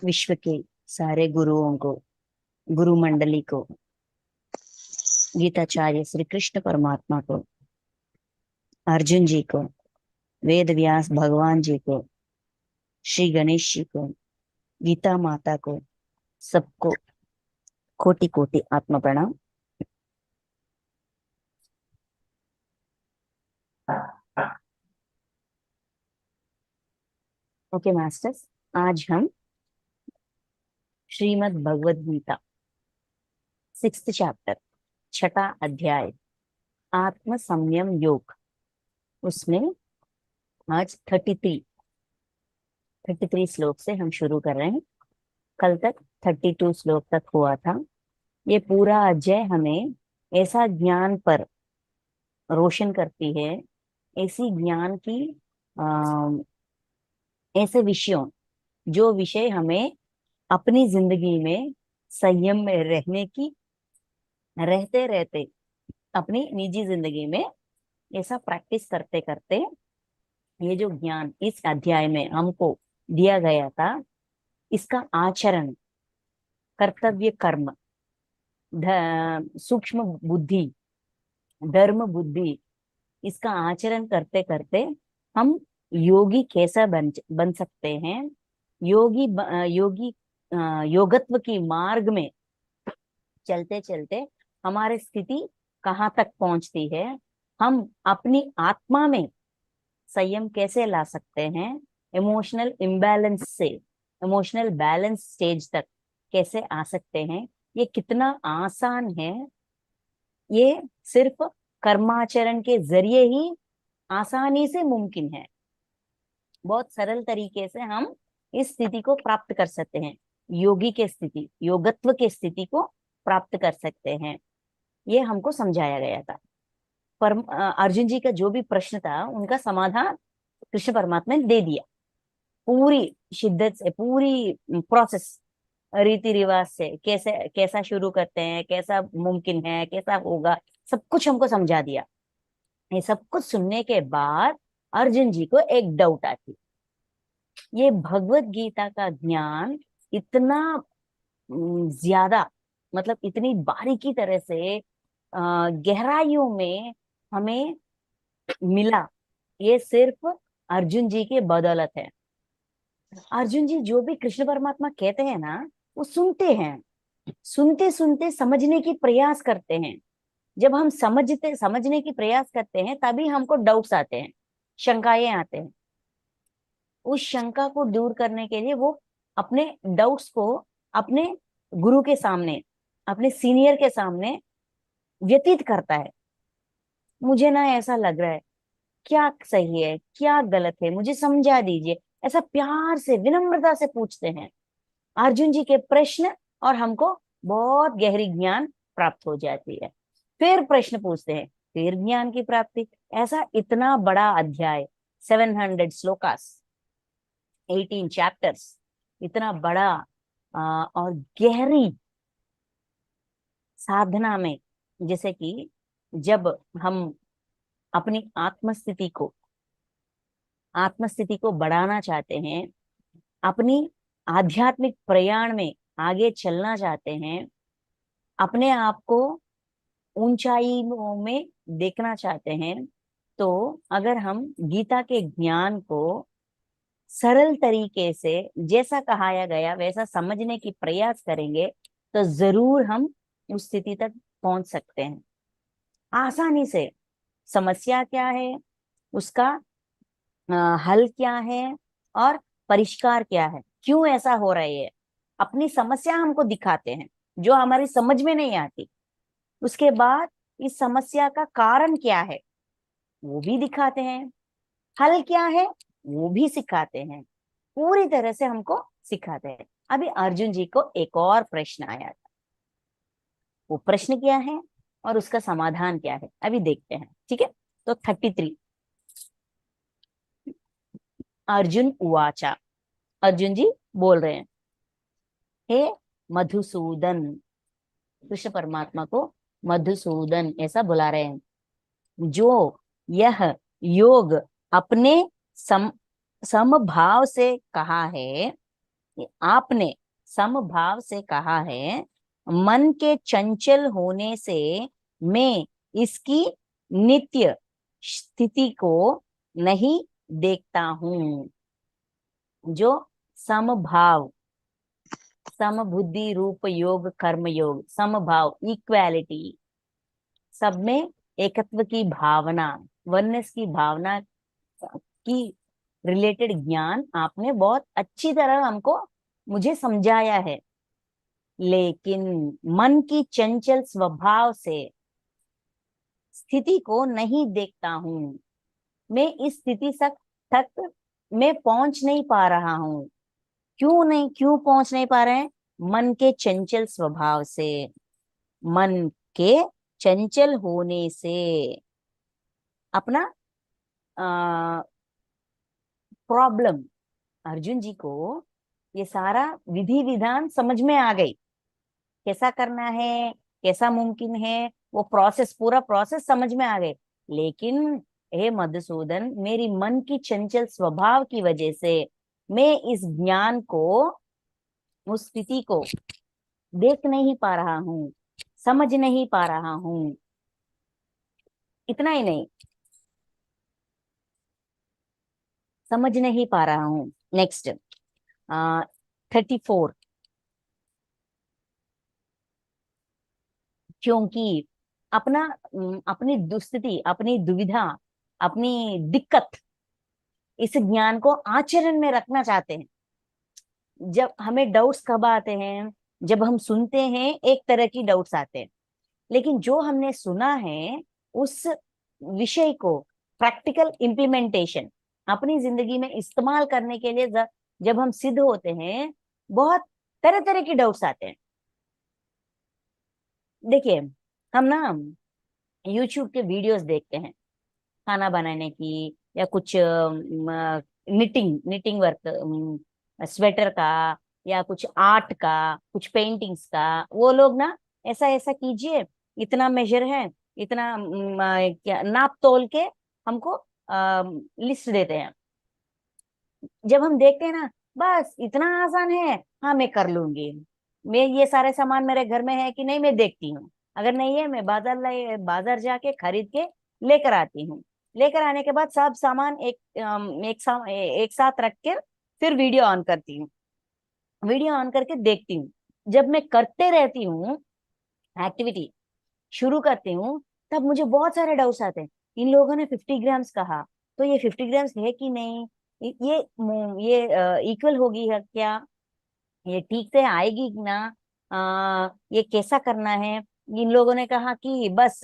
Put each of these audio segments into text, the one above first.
विश्व के सारे गुरुओं को, गुरु मंडली को, गीताचार्य श्री कृष्ण परमात्मा को, अर्जुन जी को, वेद व्यास भगवान जी को, श्री गणेश जी को, गीता माता को, सबको कोटि कोटि आत्म प्रणाम। ओके मास्टर्स, आज हम श्रीमद् भगवद गीता 6th चैप्टर, छठा अध्याय, आत्म संयम योग, उसमें आज 33 श्लोक से हम शुरू कर रहे हैं। कल तक 32 श्लोक तक हुआ था। ये पूरा अध्याय हमें ऐसा ज्ञान पर रोशन करती है, ऐसी ज्ञान की ऐसे विषयों, जो विषय हमें अपनी जिंदगी में संयम में रहने की, रहते रहते अपनी निजी जिंदगी में ऐसा प्रैक्टिस करते करते ये जो ज्ञान इस अध्याय में हमको दिया गया था, इसका आचरण, कर्तव्य कर्म, सूक्ष्म बुद्धि, धर्म बुद्धि, इसका आचरण करते करते हम योगी कैसा बन सकते हैं, योगी योगत्व की मार्ग में चलते चलते हमारी स्थिति कहाँ तक पहुंचती है, हम अपनी आत्मा में संयम कैसे ला सकते हैं, इमोशनल इम्बैलेंस से इमोशनल बैलेंस स्टेज तक कैसे आ सकते हैं, ये कितना आसान है। ये सिर्फ कर्माचरण के जरिए ही आसानी से मुमकिन है। बहुत सरल तरीके से हम इस स्थिति को प्राप्त कर सकते हैं, योगी के स्थिति, योगत्व के स्थिति को प्राप्त कर सकते हैं। ये हमको समझाया गया था। पर अर्जुन जी का जो भी प्रश्न था, उनका समाधान कृष्ण परमात्मा ने दे दिया, पूरी शिद्दत से, पूरी प्रोसेस, रीति रिवाज से, कैसे कैसा शुरू करते हैं, कैसा मुमकिन है, कैसा होगा, सब कुछ हमको समझा दिया। ये सब कुछ सुनने के बाद अर्जुन जी को एक डाउट आती, ये भगवत गीता का ज्ञान इतना ज्यादा, मतलब इतनी बारीकी तरह से गहराइयों में हमें मिला, ये सिर्फ अर्जुन जी के बदौलत है। अर्जुन जी जो भी कृष्ण परमात्मा कहते हैं ना, वो सुनते हैं, सुनते सुनते समझने की प्रयास करते हैं। जब हम समझने की प्रयास करते हैं, तभी हमको डाउट्स आते हैं, शंकाएं आते हैं। उस शंका को दूर करने के लिए वो अपने डाउट्स को अपने गुरु के सामने, अपने सीनियर के सामने व्यतीत करता है। मुझे ना ऐसा लग रहा है, क्या सही है क्या गलत है, मुझे समझा दीजिए, ऐसा प्यार से विनम्रता से पूछते हैं अर्जुन जी के प्रश्न, और हमको बहुत गहरी ज्ञान प्राप्त हो जाती है। फिर प्रश्न पूछते हैं, फिर ज्ञान की प्राप्ति। ऐसा इतना बड़ा अध्याय, 700 श्लोकास, 18 चैप्टर्स, इतना बड़ा और गहरी साधना में, जैसे कि जब हम अपनी आत्मस्थिति को बढ़ाना चाहते हैं, अपनी आध्यात्मिक प्रयाण में आगे चलना चाहते हैं, अपने आप को ऊंचाइयों में देखना चाहते हैं, तो अगर हम गीता के ज्ञान को सरल तरीके से, जैसा कहाया गया वैसा समझने की प्रयास करेंगे, तो जरूर हम उस स्थिति तक पहुंच सकते हैं आसानी से। समस्या क्या है, उसका हल क्या है, और परिष्कार क्या है, क्यों ऐसा हो रहा है, अपनी समस्या हमको दिखाते हैं जो हमारी समझ में नहीं आती। उसके बाद इस समस्या का कारण क्या है वो भी दिखाते हैं, हल क्या है वो भी सिखाते हैं, पूरी तरह से हमको सिखाते हैं। अभी अर्जुन जी को एक और प्रश्न आया था, वो प्रश्न क्या है और उसका समाधान क्या है, अभी देखते हैं। ठीक है, तो 33, अर्जुन उवाचा, अर्जुन जी बोल रहे हैं, हे मधुसूदन, कृष्ण परमात्मा को मधुसूदन ऐसा बुला रहे हैं, जो यह योग अपने समभाव से कहा है, आपने समभाव से कहा है, मन के चंचल होने से मैं इसकी नित्य स्थिति को नहीं देखता हूं। जो समभाव, समबुद्धि रूप योग, कर्म योग, समभाव, इक्वालिटी, सब में एकत्व की भावना, वननेस की भावना की रिलेटेड ज्ञान आपने बहुत अच्छी तरह हमको, मुझे समझाया है। लेकिन मन की चंचल स्वभाव से स्थिति को नहीं देखता हूं। मैं इस स्थिति तक मैं पहुंच नहीं पा रहा हूं। क्यों पहुंच नहीं पा रहे हैं? मन के चंचल स्वभाव से, मन के चंचल होने से। अपना प्रॉब्लम, अर्जुन जी को ये सारा विधि विधान समझ में आ गई, कैसा करना है, कैसा मुमकिन है, वो प्रोसेस, पूरा प्रोसेस समझ में आ गए। लेकिन हे मधुसूदन, मेरी मन की चंचल स्वभाव की वजह से मैं इस ज्ञान को, उस स्थिति को देख नहीं पा रहा हूँ, समझ नहीं पा रहा हूँ। इतना ही नहीं, समझ नहीं पा रहा हूँ। नेक्स्ट 34। क्योंकि अपनी दुस्थिति, अपनी दुविधा, अपनी दिक्कत, इस ज्ञान को आचरण में रखना चाहते हैं। जब हमें डाउट्स कब आते हैं? जब हम सुनते हैं एक तरह की डाउट्स आते हैं। लेकिन जो हमने सुना है उस विषय को प्रैक्टिकल इम्प्लीमेंटेशन, अपनी जिंदगी में इस्तेमाल करने के लिए जब हम सिद्ध होते हैं, बहुत तरह तरह की डाउट्स आते हैं। देखिए, हम ना यूट्यूब के वीडियोस देखते हैं खाना बनाने की, या कुछ निटिंग निटिंग वर्क, स्वेटर का, या कुछ आर्ट का, कुछ पेंटिंग्स का। वो लोग ना ऐसा ऐसा कीजिए, इतना मेजर है, इतना क्या नाप तोल के हमको लिस्ट देते हैं। जब हम देखते हैं ना, बस इतना आसान है, हाँ मैं कर लूंगी, मैं ये सारे सामान मेरे घर में है कि नहीं मैं देखती हूँ, अगर नहीं है मैं बाजार जाके खरीद के लेकर आती हूँ। लेकर आने के बाद सब सामान एक साथ रख कर फिर वीडियो ऑन करती हूँ, वीडियो ऑन करके देखती हूँ। जब मैं करते रहती हूँ, एक्टिविटी शुरू करती हूँ, तब मुझे बहुत सारे डाउट्स आते हैं। इन लोगों ने 50 ग्राम्स कहा, तो ये 50 ग्राम्स है कि नहीं, ये इक्वल होगी है क्या, ये ठीक से आएगी कि ना, ये कैसा करना है। इन लोगों ने कहा कि बस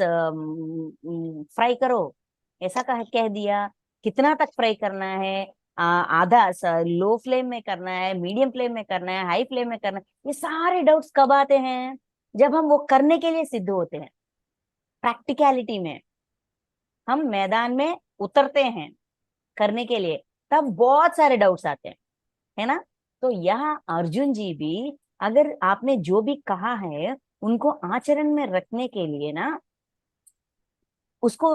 फ्राई करो, ऐसा कह दिया। कितना तक फ्राई करना है? आधा लो फ्लेम में करना है, मीडियम फ्लेम में करना है, हाई फ्लेम में करना है? ये सारे डाउट्स कब आते हैं? जब हम वो करने के लिए सिद्ध होते हैं, प्रैक्टिकलिटी में हम मैदान में उतरते हैं करने के लिए, तब बहुत सारे डाउट्स आते हैं, है ना। तो यहाँ अर्जुन जी भी, अगर आपने जो भी कहा है उनको आचरण में रखने के लिए ना, उसको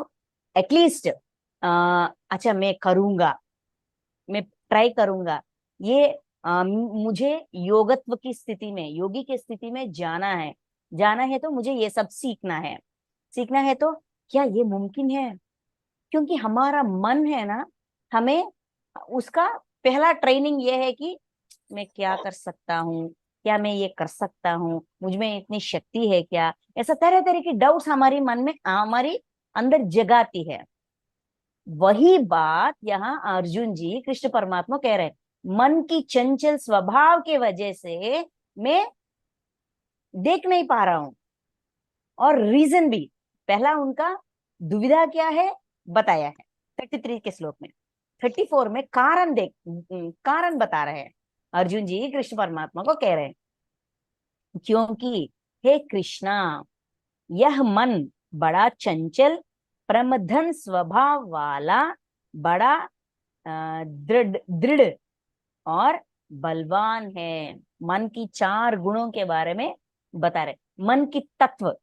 एटलीस्ट अच्छा मैं करूंगा, मैं ट्राई करूंगा, ये मुझे योगत्व की स्थिति में, योगी की स्थिति में जाना है। जाना है तो मुझे ये सब सीखना है। सीखना है तो क्या ये मुमकिन है? क्योंकि हमारा मन है ना, हमें उसका पहला ट्रेनिंग ये है कि मैं क्या कर सकता हूँ, क्या मैं ये कर सकता हूँ, मुझ में इतनी शक्ति है क्या? ऐसा तरह तरह की डाउट्स हमारी मन में, हमारी अंदर जगाती है। वही बात यहाँ अर्जुन जी, कृष्ण परमात्मा कह रहे हैं, मन की चंचल स्वभाव के वजह से मैं देख नहीं पा रहा हूं। और रीजन भी, पहला उनका दुविधा क्या है बताया है 33 के श्लोक में। 34 में कारण कारण बता रहे हैं। अर्जुन जी कृष्ण परमात्मा को कह रहे हैं, क्योंकि हे कृष्णा, यह मन बड़ा चंचल, प्रमथन स्वभाव वाला, बड़ा दृढ़ दृढ़ और बलवान है। मन की 4 गुणों के बारे में बता रहे। मन की तत्व,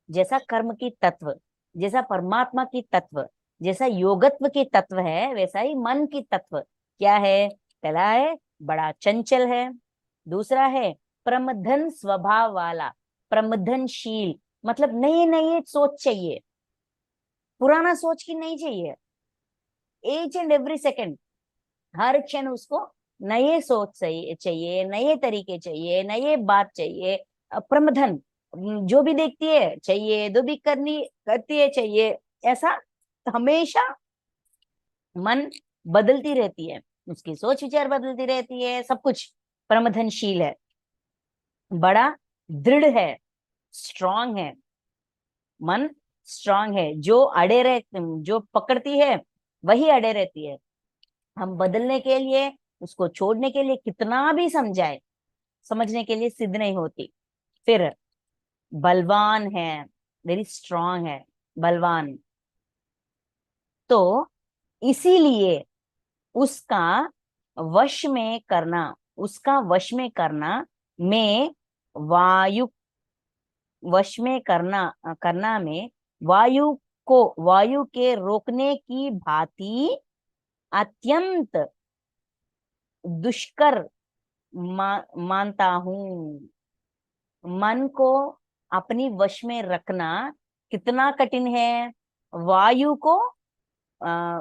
जैसा कर्म की तत्व, जैसा परमात्मा की तत्व, जैसा योगत्व की तत्व है, वैसा ही मन की तत्व क्या है? पहला है बड़ा चंचल है। दूसरा है प्रमथन स्वभाव वाला, प्रमथनशील, मतलब नई नई सोच चाहिए, पुराना सोच की नहीं चाहिए। एच एंड एवरी सेकेंड, हर क्षण उसको नए सोच चाहिए, नए तरीके चाहिए, नए बात चाहिए। प्रमथन, जो भी देखती है चाहिए, जो भी करनी करती है चाहिए, ऐसा हमेशा मन बदलती रहती है, उसकी सोच विचार बदलती रहती है, सब कुछ। प्रमथनशील है, बड़ा दृढ़ है, स्ट्रांग है, मन स्ट्रांग है। जो अड़े रह जो पकड़ती है वही अड़े रहती है। हम बदलने के लिए, उसको छोड़ने के लिए कितना भी समझाए, समझने के लिए सिद्ध नहीं होती। फिर बलवान है, वेरी स्ट्रांग है, बलवान। तो इसीलिए उसका वश में करना, उसका वश में करना में वायु, वश में करना में वायु को, वायु के रोकने की भांति अत्यंत दुष्कर मानता हूं। मन को अपनी वश में रखना कितना कठिन है, वायु को आ,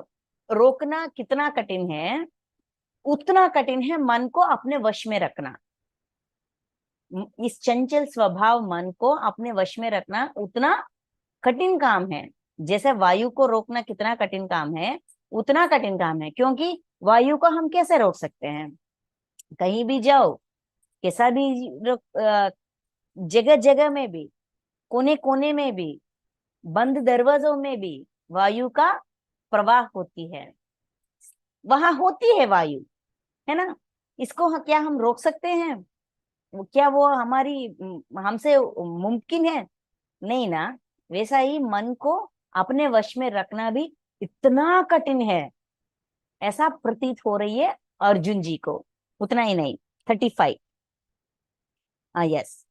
रोकना कितना कठिन है, उतना कठिन है मन को अपने वश में रखना। इस चंचल स्वभाव मन को अपने वश में रखना उतना कठिन काम है। जैसे वायु को रोकना कितना कठिन काम है, उतना कठिन काम है। क्योंकि वायु को हम कैसे रोक सकते हैं? कहीं भी जाओ, कैसा भी जगह जगह में भी, कोने कोने में भी, बंद दरवाजों में भी वायु का प्रवाह होती है, वहां होती है वायु, है ना। इसको क्या हम रोक सकते हैं? क्या वो हमारी हमसे मुमकिन है? नहीं ना। वैसा ही मन को अपने वश में रखना भी इतना कठिन है, ऐसा प्रतीत हो रही है अर्जुन जी को। उतना ही नहीं, 35, यस,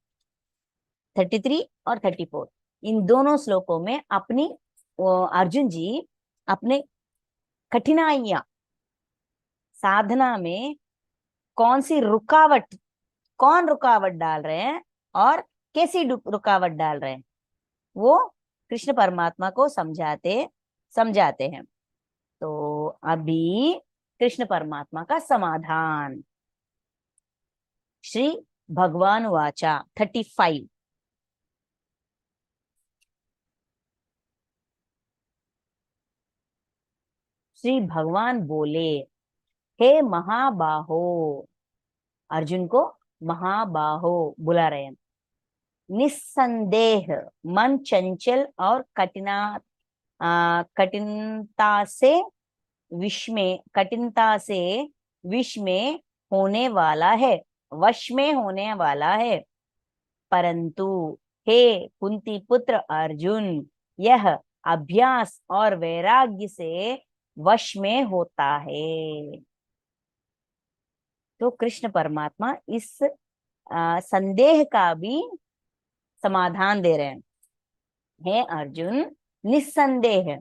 33 और 34, इन दोनों श्लोकों में अपनी अर्जुन जी अपने कठिनाइयां, साधना में कौन सी रुकावट, कौन रुकावट डाल रहे हैं और कैसी रुकावट डाल रहे हैं, वो कृष्ण परमात्मा को समझाते समझाते हैं। तो अभी कृष्ण परमात्मा का समाधान, श्री भगवान वाचा 35। श्री भगवान बोले, हे महाबाहो, अर्जुन को महाबाहो बुला रहे हैं। निस्संदेह मन चंचल और कठिनता से कठिनता से विष में होने वाला है, वश में होने वाला है। परंतु हे कुंती पुत्र अर्जुन, यह अभ्यास और वैराग्य से वश में होता है। तो कृष्ण परमात्मा इस संदेह का भी समाधान दे रहे हैं। हे अर्जुन, निस्संदेह,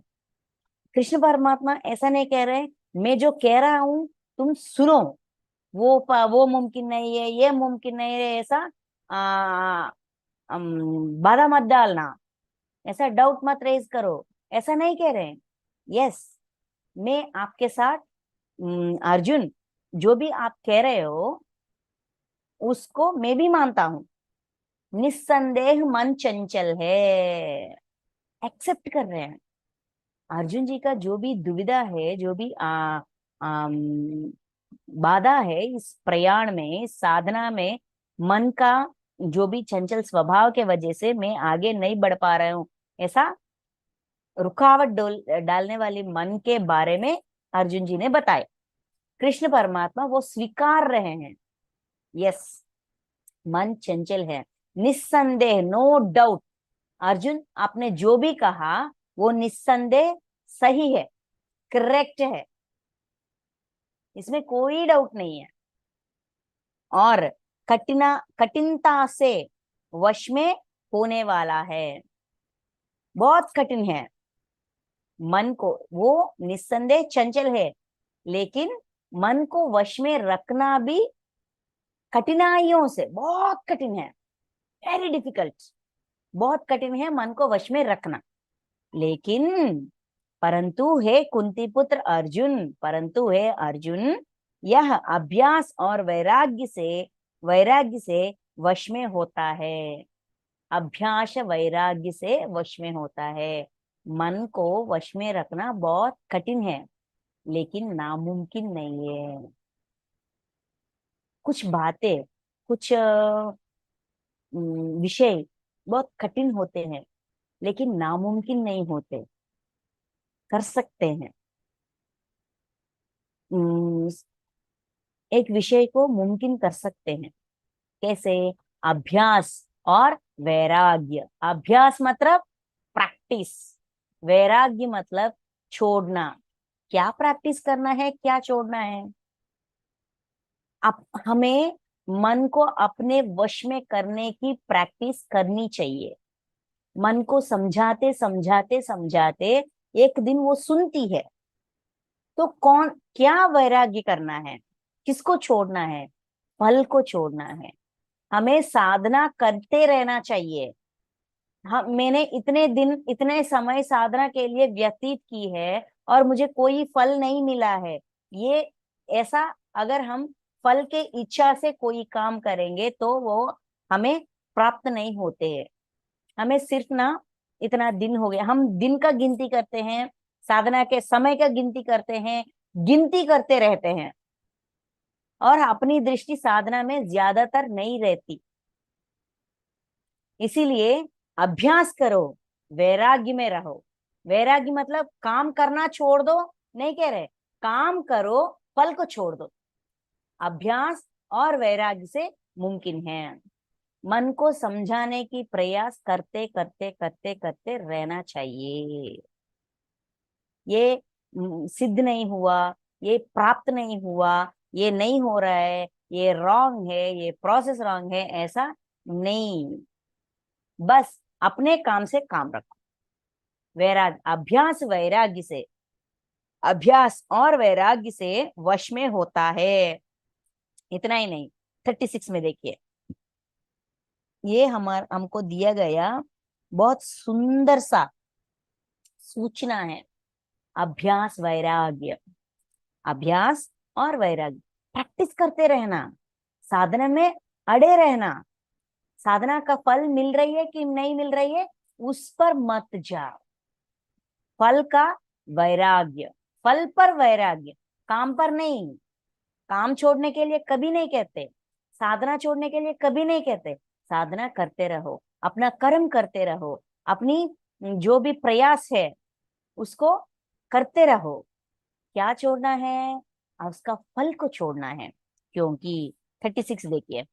कृष्ण परमात्मा ऐसा नहीं कह रहे मैं जो कह रहा हूं तुम सुनो, वो मुमकिन नहीं है, ये मुमकिन नहीं है, ऐसा आ, बाधा मत डालना, ऐसा डाउट मत रेज करो, ऐसा नहीं कह रहे हैं। यस, मैं आपके साथ, अर्जुन, जो भी आप कह रहे हो उसको मैं भी मानता हूं। निस्संदेह मन चंचल है, एक्सेप्ट कर रहे हैं। अर्जुन जी का जो भी दुविधा है, जो भी बाधा है इस प्रयाण में, इस साधना में, मन का जो भी चंचल स्वभाव के वजह से मैं आगे नहीं बढ़ पा रहा हूँ, ऐसा रुकावट डालने वाले मन के बारे में अर्जुन जी ने बताए। कृष्ण परमात्मा वो स्वीकार रहे हैं। यस, मन चंचल है, निस्संदेह, नो डाउट। अर्जुन, आपने जो भी कहा वो निस्संदेह सही है, करेक्ट है, इसमें कोई डाउट नहीं है। और कठिनता से वश में होने वाला है, बहुत कठिन है। मन को वो निस्संदेह चंचल है, लेकिन मन को वश में रखना भी कठिनाइयों से बहुत कठिन है, वेरी डिफिकल्ट, बहुत कठिन है मन को वश में रखना। लेकिन परंतु हे कुंती पुत्र अर्जुन, परंतु हे अर्जुन, यह अभ्यास और वैराग्य से वश में होता है। अभ्यास वैराग्य से वश में होता है। मन को वश में रखना बहुत कठिन है, लेकिन नामुमकिन नहीं है। कुछ बातें, कुछ विषय बहुत कठिन होते हैं, लेकिन नामुमकिन नहीं होते, कर सकते हैं। अम, एक विषय को मुमकिन कर सकते हैं। कैसे? अभ्यास और वैराग्य। अभ्यास मतलब प्रैक्टिस, वैराग्य मतलब छोड़ना। क्या प्रैक्टिस करना है, क्या छोड़ना है? अब हमें मन को अपने वश में करने की प्रैक्टिस करनी चाहिए। मन को समझाते समझाते समझाते एक दिन वो सुनती है। तो कौन, क्या वैराग्य करना है, किसको छोड़ना है? फल को छोड़ना है। हमें साधना करते रहना चाहिए। हम, मैंने इतने दिन इतने समय साधना के लिए व्यतीत की है और मुझे कोई फल नहीं मिला है, ये ऐसा, अगर हम फल के इच्छा से कोई काम करेंगे तो वो हमें प्राप्त नहीं होते हैं। हमें सिर्फ ना, इतना दिन हो गया, हम दिन का गिनती करते हैं, साधना के समय का गिनती करते हैं, गिनती करते रहते हैं, और अपनी दृष्टि साधना में ज्यादातर नहीं रहती। इसीलिए अभ्यास करो, वैराग्य में रहो। वैराग्य मतलब काम करना छोड़ दो नहीं कह रहे, काम करो, फल को छोड़ दो। अभ्यास और वैराग्य से मुमकिन है। मन को समझाने की प्रयास करते करते करते करते रहना चाहिए। ये सिद्ध नहीं हुआ, ये प्राप्त नहीं हुआ, ये नहीं हो रहा है, ये रॉन्ग है, ये प्रोसेस रॉन्ग है, ऐसा नहीं। बस अपने काम से काम रखो। वैराग्य, अभ्यास वैराग्य से, अभ्यास और वैराग्य से वश में होता है। इतना ही नहीं, 36 में देखिए, ये हमको दिया गया बहुत सुंदर सा सूचना है। अभ्यास वैराग्य, अभ्यास और वैराग्य, प्रैक्टिस करते रहना, साधना में अड़े रहना। साधना का फल मिल रही है कि नहीं मिल रही है, उस पर मत जाओ। फल का वैराग्य, फल पर वैराग्य, काम पर नहीं। काम छोड़ने के लिए कभी नहीं कहते, साधना छोड़ने के लिए कभी नहीं कहते। साधना करते रहो, अपना कर्म करते रहो, अपनी जो भी प्रयास है उसको करते रहो। क्या छोड़ना है? और उसका फल को छोड़ना है। क्योंकि 36 देखिए,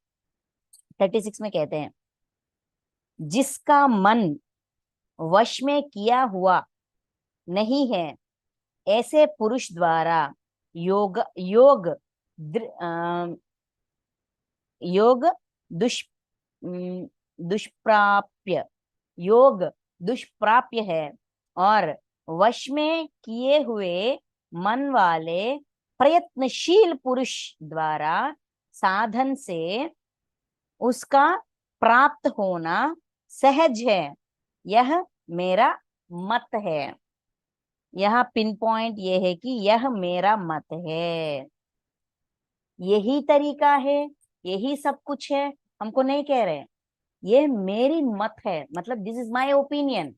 36 में कहते हैं, जिसका मन वश में किया हुआ नहीं है, ऐसे पुरुष द्वारा योग योग योग दुष दुष्प्राप्य, योग दुष्प्राप्य है। और वश में किए हुए मन वाले प्रयत्नशील पुरुष द्वारा साधन से उसका प्राप्त होना सहज है। यह मेरा मत है। यह पिन पॉइंट ये है कि यह मेरा मत है, यही तरीका है, यही सब कुछ है। हमको नहीं कह रहे, ये मेरी मत है, मतलब दिस इज माय ओपिनियन।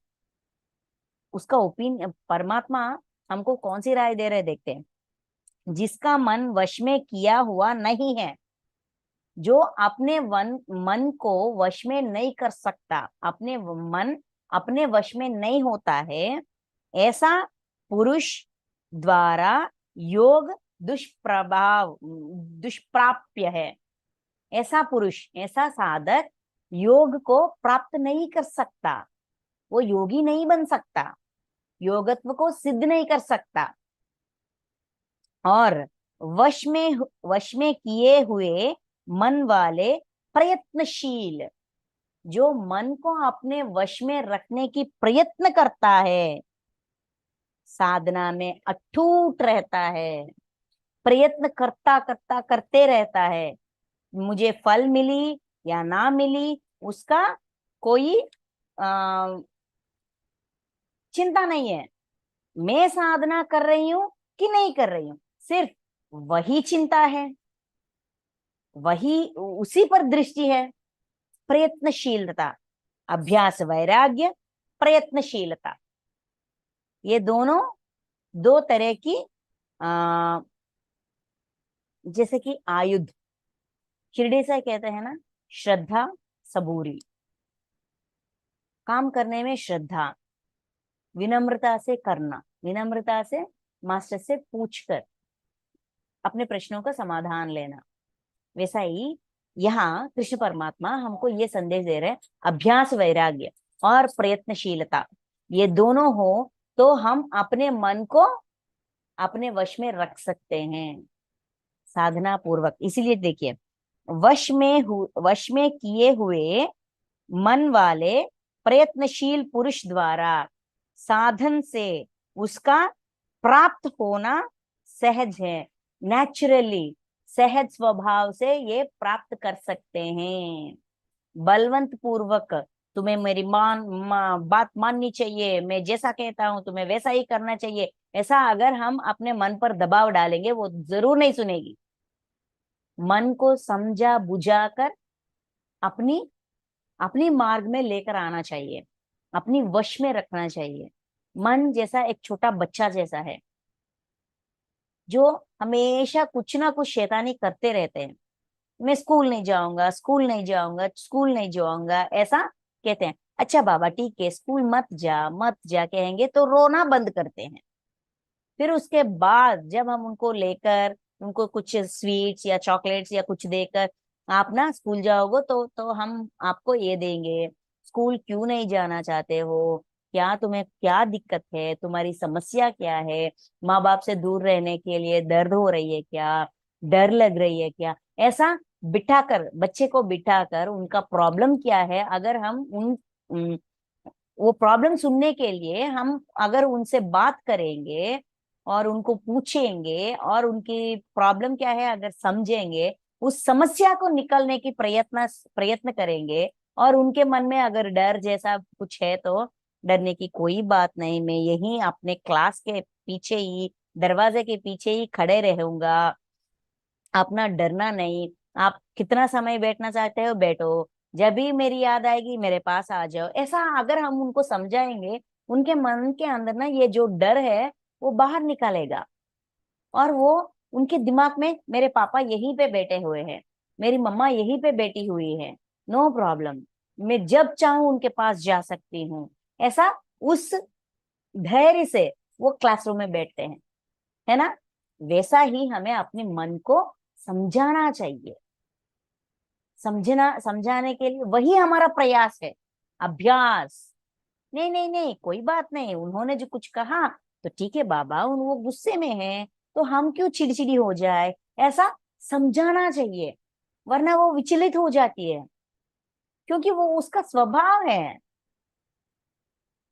उसका ओपिनियन, परमात्मा हमको कौन सी राय दे रहे देखते हैं। जिसका मन वश में किया हुआ नहीं है, जो अपने मन को वश में नहीं कर सकता, अपने मन अपने वश में नहीं होता है, ऐसा पुरुष द्वारा योग दुष्प्राप्य है। ऐसा पुरुष, ऐसा साधक योग को प्राप्त नहीं कर सकता, वो योगी नहीं बन सकता, योगत्व को सिद्ध नहीं कर सकता। और वश में किए हुए मन वाले प्रयत्नशील, जो मन को अपने वश में रखने की प्रयत्न करता है, साधना में अटूट रहता है, प्रयत्न करता करता करते रहता है, मुझे फल मिली या ना मिली उसका कोई आ, चिंता नहीं है, मैं साधना कर रही हूं कि नहीं कर रही हूं, सिर्फ वही चिंता है, वही उसी पर दृष्टि है। प्रयत्नशीलता, अभ्यास वैराग्य, प्रयत्नशीलता, ये दोनों दो तरह की आ, जैसे कि आयुध, शिरडी से कहते हैं ना, श्रद्धा सबूरी, काम करने में श्रद्धा, विनम्रता से करना, विनम्रता से मास्टर से पूछकर अपने प्रश्नों का समाधान लेना। वैसा ही यहाँ कृष्ण परमात्मा हमको ये संदेश दे रहे हैं, अभ्यास वैराग्य और प्रयत्नशीलता ये दोनों हो तो हम अपने मन को अपने वश में रख सकते हैं साधना पूर्वक। इसीलिए देखिए, वश में किए हुए मन वाले प्रयत्नशील पुरुष द्वारा साधन से उसका प्राप्त होना सहज है, नेचुरली, सहज स्वभाव से ये प्राप्त कर सकते हैं। बलवंत पूर्वक तुम्हें मेरी बात माननी चाहिए, मैं जैसा कहता हूं तुम्हें वैसा ही करना चाहिए, ऐसा अगर हम अपने मन पर दबाव डालेंगे वो जरूर नहीं सुनेगी। मन को समझा बुझा कर अपनी अपनी मार्ग में लेकर आना चाहिए, अपनी वश में रखना चाहिए। मन जैसा एक छोटा बच्चा जैसा है जो हमेशा कुछ ना कुछ शैतानी करते रहते हैं, मैं स्कूल नहीं जाऊंगा, स्कूल नहीं जाऊंगा, स्कूल नहीं जाऊंगा, ऐसा कहते हैं। अच्छा बाबा ठीक है, स्कूल मत जा मत जा कहेंगे तो रोना बंद करते हैं। फिर उसके बाद जब हम उनको लेकर उनको कुछ स्वीट्स या चॉकलेट्स या कुछ देकर, आप ना स्कूल जाओगे तो हम आपको ये देंगे, स्कूल क्यों नहीं जाना चाहते हो, क्या तुम्हें क्या दिक्कत है, तुम्हारी समस्या क्या है, माँ बाप से दूर रहने के लिए दर्द हो रही है क्या, डर लग रही है क्या, ऐसा बिठाकर बच्चे को बिठाकर उनका प्रॉब्लम क्या है, अगर हम वो प्रॉब्लम सुनने के लिए हम अगर उनसे बात करेंगे और उनको पूछेंगे और उनकी प्रॉब्लम क्या है अगर समझेंगे, उस समस्या को निकलने की प्रयत्न करेंगे, और उनके मन में अगर डर जैसा कुछ है तो डरने की कोई बात नहीं, मैं यही अपने क्लास के पीछे ही, दरवाजे के पीछे ही खड़े रहूंगा, अपना डरना नहीं, आप कितना समय बैठना चाहते हो बैठो, जब भी मेरी याद आएगी मेरे पास आ जाओ, ऐसा अगर हम उनको समझाएंगे, उनके मन के अंदर ना ये जो डर है वो बाहर निकालेगा, और वो उनके दिमाग में मेरे पापा यहीं पे बैठे हुए हैं, मेरी मम्मा यहीं पे बैठी हुई है, नो प्रॉब्लम, मैं जब चाहूं उनके पास जा सकती हूँ, ऐसा उस धैर्य से वो क्लासरूम में बैठते हैं, है ना। वैसा ही हमें अपने मन को समझाना चाहिए, समझाने के लिए वही हमारा प्रयास है, अभ्यास। नहीं नहीं नहीं, कोई बात नहीं, उन्होंने जो कुछ कहा तो ठीक है बाबा, उन वो गुस्से में है तो हम क्यों चिड़चिड़ी हो जाए, ऐसा समझाना चाहिए, वरना वो विचलित हो जाती है, क्योंकि वो उसका स्वभाव है।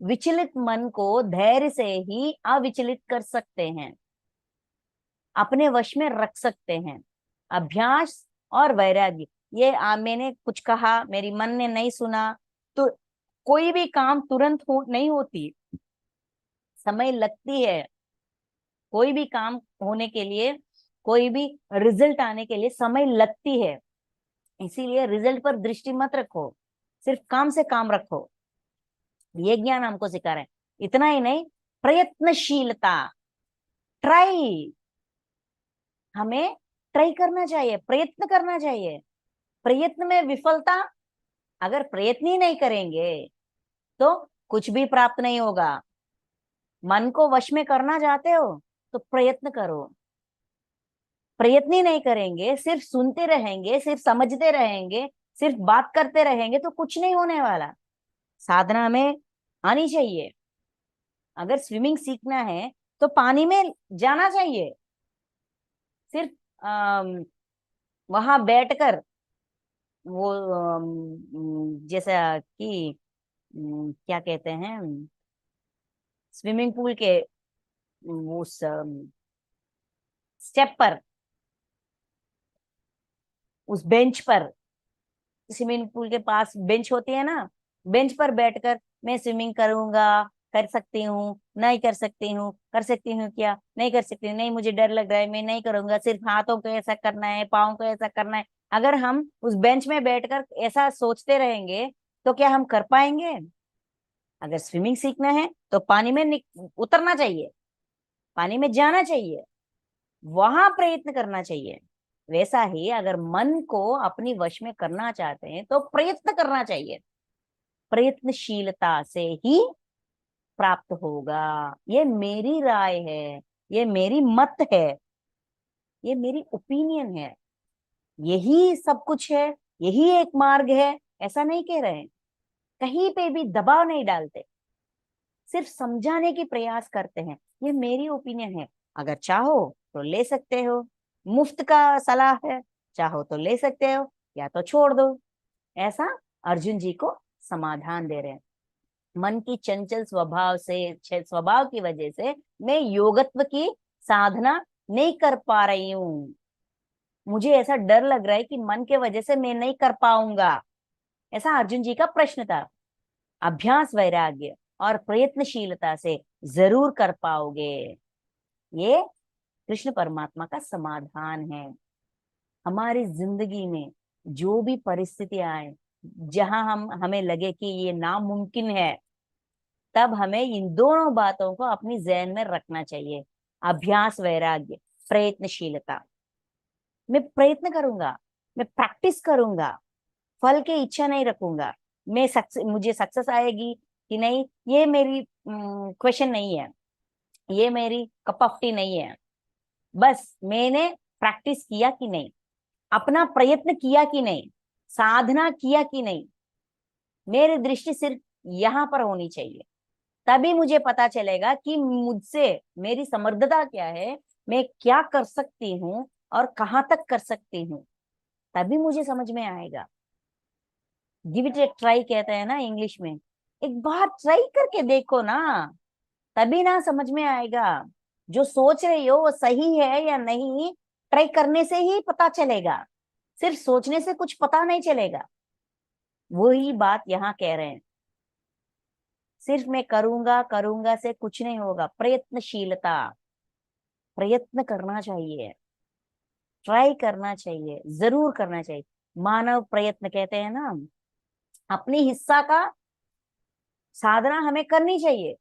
विचलित मन को धैर्य से ही अविचलित कर सकते हैं, अपने वश में रख सकते हैं। अभ्यास और वैराग्य, ये मैंने कुछ कहा मेरी मन ने नहीं सुना तो कोई भी काम तुरंत नहीं होती, समय लगती है, कोई भी काम होने के लिए, कोई भी रिजल्ट आने के लिए समय लगती है, इसीलिए रिजल्ट पर दृष्टि मत रखो, सिर्फ काम से काम रखो, ये ज्ञान हमको सिखा रहे हैं। इतना ही नहीं, प्रयत्नशीलता, ट्राई, हमें ट्राई करना चाहिए, प्रयत्न करना चाहिए, प्रयत्न में विफलता, अगर प्रयत्न ही नहीं करेंगे तो कुछ भी प्राप्त नहीं होगा। मन को वश में करना चाहते हो तो प्रयत्न करो, प्रयत्न ही नहीं करेंगे, सिर्फ सुनते रहेंगे, सिर्फ समझते रहेंगे, सिर्फ बात करते रहेंगे तो कुछ नहीं होने वाला। साधना में आनी चाहिए, अगर स्विमिंग सीखना है तो पानी में जाना चाहिए, सिर्फ वहां बैठकर वो जैसा कि क्या कहते हैं, स्विमिंग पूल के उस स्टेप पर, उस बेंच पर, स्विमिंग पूल के पास बेंच होती है ना, बेंच पर बैठकर मैं स्विमिंग करूंगा, कर सकती हूँ, नहीं कर सकती हूँ, कर सकती हूँ क्या, नहीं कर सकती हूँ, नहीं मुझे डर लग रहा है, मैं नहीं करूंगा, सिर्फ हाथों को ऐसा करना है, पाँव को ऐसा करना है। अगर हम उस बेंच में बैठकर ऐसा सोचते रहेंगे तो क्या हम कर पाएंगे? अगर स्विमिंग सीखना है तो पानी में उतरना चाहिए, पानी में जाना चाहिए, वहां प्रयत्न करना चाहिए। वैसा ही अगर मन को अपनी वश में करना चाहते हैं तो प्रयत्न करना चाहिए, प्रयत्नशीलता से ही प्राप्त होगा। ये मेरी राय है, ये मेरी मत है, ये मेरी ओपिनियन है, यही सब कुछ है, यही एक मार्ग है, ऐसा नहीं कह रहे हैं। कहीं पे भी दबाव नहीं डालते, सिर्फ समझाने की प्रयास करते हैं। ये मेरी ओपिनियन है, अगर चाहो तो ले सकते हो, मुफ्त का सलाह है, चाहो तो ले सकते हो या तो छोड़ दो। ऐसा अर्जुन जी को समाधान दे रहे हैं। मन की चंचल स्वभाव की वजह से मैं योगत्व की साधना नहीं कर पा रही हूँ, मुझे ऐसा डर लग रहा है कि मन के वजह से मैं नहीं कर पाऊंगा। ऐसा अर्जुन जी का प्रश्न था। अभ्यास वैराग्य और प्रयत्नशीलता से जरूर कर पाओगे, ये कृष्ण परमात्मा का समाधान है। हमारी जिंदगी में जो भी परिस्थितियां आए, जहां हमें लगे कि ये नामुमकिन है, तब हमें इन दोनों बातों को अपनी जहन में रखना चाहिए। अभ्यास वैराग्य, प्रयत्नशीलता। मैं प्रयत्न करूंगा, मैं प्रैक्टिस करूंगा, फल की इच्छा नहीं रखूंगा। मुझे सक्सेस आएगी कि नहीं, ये मेरी क्वेश्चन नहीं है, ये मेरी कप ऑफ टी नहीं है। बस मैंने प्रैक्टिस किया कि नहीं, अपना प्रयत्न किया कि नहीं, साधना किया कि नहीं, मेरी दृष्टि सिर्फ यहाँ पर होनी चाहिए। तभी मुझे पता चलेगा कि मुझसे मेरी समर्थता क्या है, मैं क्या कर सकती हूँ और कहाँ तक कर सकती हूँ। तभी मुझे समझ में आएगा। गिव इट ए ट्राई कहते हैं ना इंग्लिश में, एक बार ट्राई करके देखो ना, तभी ना समझ में आएगा। जो सोच रही हो वो सही है या नहीं, ट्राई करने से ही पता चलेगा, सिर्फ सोचने से कुछ पता नहीं चलेगा। वही बात यहाँ कह रहे हैं। सिर्फ मैं करूंगा करूंगा से कुछ नहीं होगा, प्रयत्नशीलता, प्रयत्न करना चाहिए, ट्राई करना चाहिए, जरूर करना चाहिए। मानव प्रयत्न कहते हैं ना, अपनी हिस्सा का साधना हमें करनी चाहिए,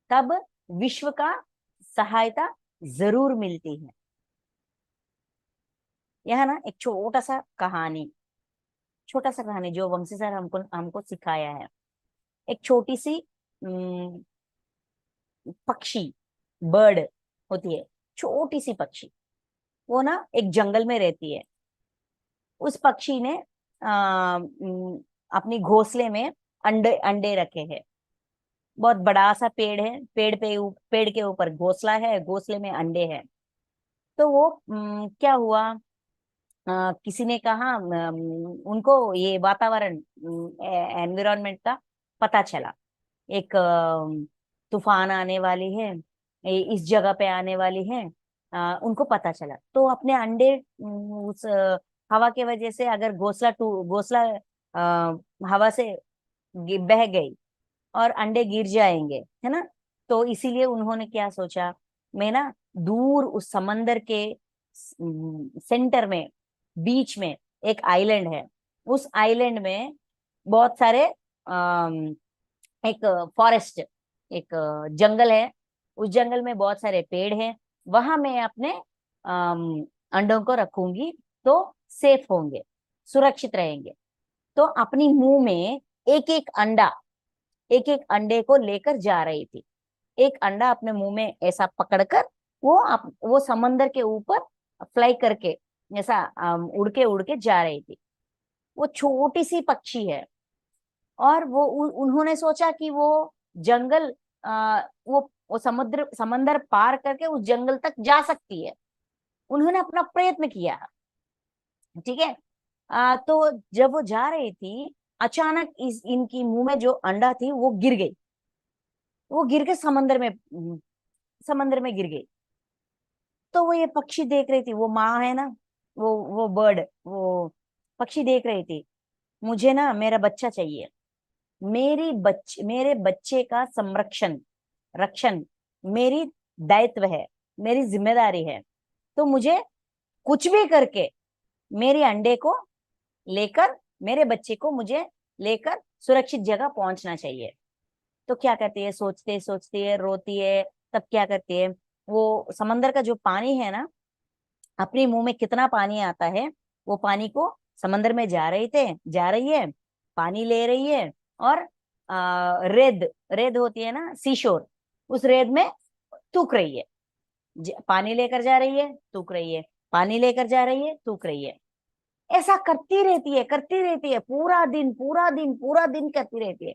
तब विश्व का सहायता जरूर मिलती है। यह ना एक छोटा सा कहानी जो वंशी सर हमको हमको सिखाया है। एक छोटी सी अम, पक्षी, बर्ड होती है, छोटी सी पक्षी, वो ना एक जंगल में रहती है। उस पक्षी ने अपनी घोंसले में अंडे अंडे रखे हैं। बहुत बड़ा सा पेड़ है, पेड़ के ऊपर घोंसला है, घोंसले में अंडे हैं। तो वो क्या हुआ, किसी ने कहा, उनको ये वातावरण, एनवायरनमेंट का पता चला। एक तूफान आने वाली है, इस जगह पे आने वाली है, उनको पता चला। तो अपने अंडे उस हवा के वजह से, अगर घोंसला हवा से बह गई और अंडे गिर जाएंगे, है ना। तो इसीलिए उन्होंने क्या सोचा, मैं ना दूर उस समंदर के सेंटर में, बीच में एक आइलैंड है, उस आइलैंड में बहुत सारे एक फॉरेस्ट, एक जंगल है, उस जंगल में बहुत सारे पेड़ हैं, वहां मैं अपने अंडों को रखूंगी तो सेफ होंगे, सुरक्षित रहेंगे। तो अपनी मुंह में एक एक अंडा, एक एक अंडे को लेकर जा रही थी। एक अंडा अपने मुंह में ऐसा पकड़कर वो समंदर के ऊपर फ्लाई करके ऐसा उड़ के जा रही थी। वो छोटी सी पक्षी है, और उन्होंने सोचा कि वो जंगल, वो समुद्र समंदर पार करके उस जंगल तक जा सकती है। उन्होंने अपना प्रयत्न किया, ठीक है। तो जब वो जा रही थी, अचानक इनकी मुंह में जो अंडा थी वो गिर गई, वो गिर के समंदर में गिर गई। तो वो ये पक्षी देख रही थी, वो माँ है ना, वो बर्ड, वो पक्षी देख रही थी, मुझे ना मेरा बच्चा चाहिए, मेरे बच्चे का संरक्षण, रक्षण मेरी दायित्व है, मेरी जिम्मेदारी है। तो मुझे कुछ भी करके मेरे अंडे को लेकर, मेरे बच्चे को मुझे लेकर सुरक्षित जगह पहुंचना चाहिए। तो क्या करती है, सोचते सोचती है, रोती है। तब क्या करती है, वो समंदर का जो पानी है ना, अपने मुंह में कितना पानी आता है, वो पानी को समंदर में जा रही है, पानी ले रही है, और रेत, रेत होती है ना, सीशोर, उस रेत में थूक रही है। पानी लेकर जा रही है, थूक रही है, पानी लेकर जा रही है, थूक रही है। ऐसा करती रहती है, करती रहती है, पूरा दिन पूरा दिन पूरा दिन करती रहती है।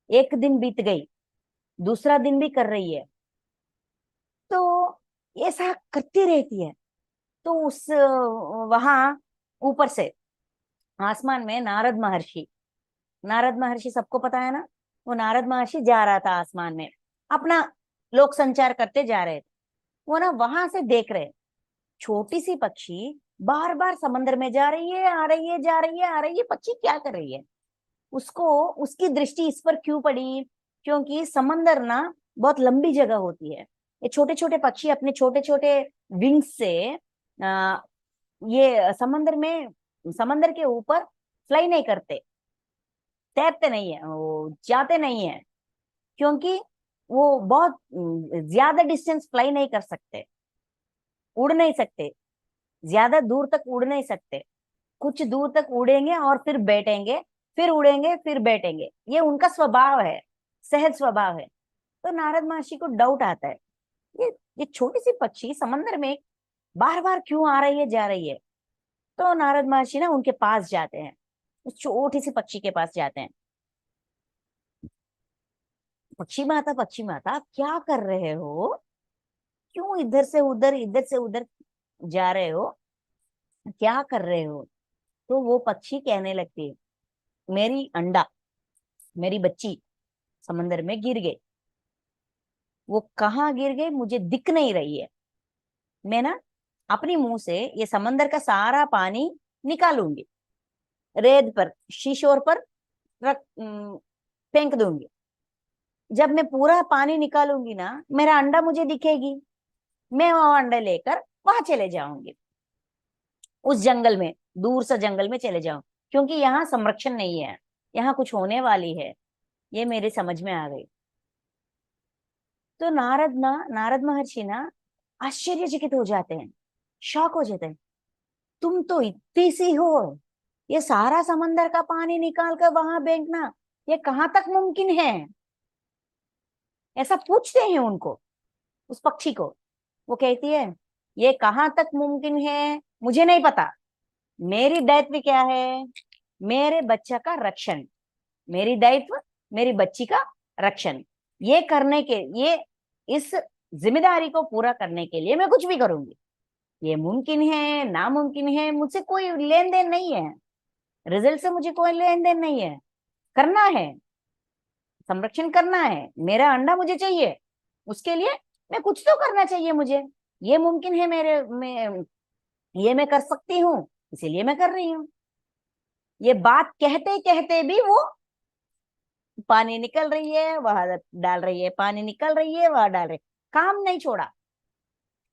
एक दिन बीत गई, दूसरा दिन भी कर रही है। तो ऐसा करती रहती है। तो उस वहां ऊपर से आसमान में नारद महर्षि, नारद महर्षि सबको पता है ना, वो नारद महर्षि जा रहा था आसमान में, अपना लोक संचार करते जा रहे थे। वो ना वहां से देख रहे, छोटी सी पक्षी बार बार समंदर में जा रही है, आ रही है, जा रही है, आ रही है, पक्षी क्या कर रही है। उसको, उसकी दृष्टि इस पर क्यों पड़ी, क्योंकि समंदर ना बहुत लंबी जगह होती है। ये छोटे छोटे पक्षी अपने छोटे छोटे विंग्स से आ, ये समंदर में, समंदर के ऊपर फ्लाई नहीं करते, तैरते नहीं है, वो जाते नहीं है, क्योंकि वो बहुत ज्यादा डिस्टेंस फ्लाई नहीं कर सकते, उड़ नहीं सकते, ज्यादा दूर तक उड़ नहीं सकते। कुछ दूर तक उड़ेंगे और फिर बैठेंगे, फिर उड़ेंगे, फिर बैठेंगे, ये उनका स्वभाव है, सहज स्वभाव है। तो नारद महर्षि को डाउट आता है, ये छोटी सी पक्षी समंदर में बार बार क्यों आ रही है, जा रही है। तो नारद महर्षि ना उनके पास जाते हैं, उस छोटी सी पक्षी के पास जाते हैं। पक्षी माता आप क्या कर रहे हो, क्यों इधर से उधर जा रहे हो, क्या कर रहे हो। तो वो पक्षी कहने लगती है, मेरी अंडा, मेरी बच्ची समंदर में गिर गई। वो कहाँ गिर गई मुझे दिख नहीं रही है। मैं ना अपनी मुंह से ये समंदर का सारा पानी निकालूंगी, रेत पर, शीशोर पर रख फेंक दूंगी। जब मैं पूरा पानी निकालूंगी ना, मेरा अंडा मुझे दिखेगी, मैं वो अंडा लेकर वहां चले जाऊंगी, उस जंगल में, दूर से जंगल में चले जाऊं, क्योंकि यहाँ संरक्षण नहीं है, यहाँ कुछ होने वाली है। ये मेरे समझ में आ गई। तो नारद महर्षि ना आश्चर्यचकित हो जाते हैं, शॉक हो जाते हैं। तुम तो इतनी सी हो, ये सारा समंदर का पानी निकाल कर वहां फेंकना, ये कहाँ तक मुमकिन है। ऐसा पूछते हैं उनको, उस पक्षी को। वो कहती है, ये कहाँ तक मुमकिन है मुझे नहीं पता, मेरी दायित्व क्या है, मेरे बच्चा का रक्षण, मेरी दायित्व मेरी बच्ची का रक्षण, ये करने के, ये इस जिम्मेदारी को पूरा करने के लिए मैं कुछ भी करूंगी। ये मुमकिन है नामुमकिन है, मुझसे कोई लेन देन नहीं है, रिजल्ट से मुझे कोई लेन देन नहीं है। करना है, संरक्षण करना है, मेरा अंडा मुझे चाहिए, उसके लिए मैं कुछ तो करना चाहिए मुझे। ये मुमकिन है मेरे में, ये मैं कर सकती हूँ, इसीलिए मैं कर रही हूँ। ये बात कहते कहते भी वो पानी निकल रही है वहां डाल रही है, पानी निकल रही है वहां डाल रही है, काम नहीं छोड़ा,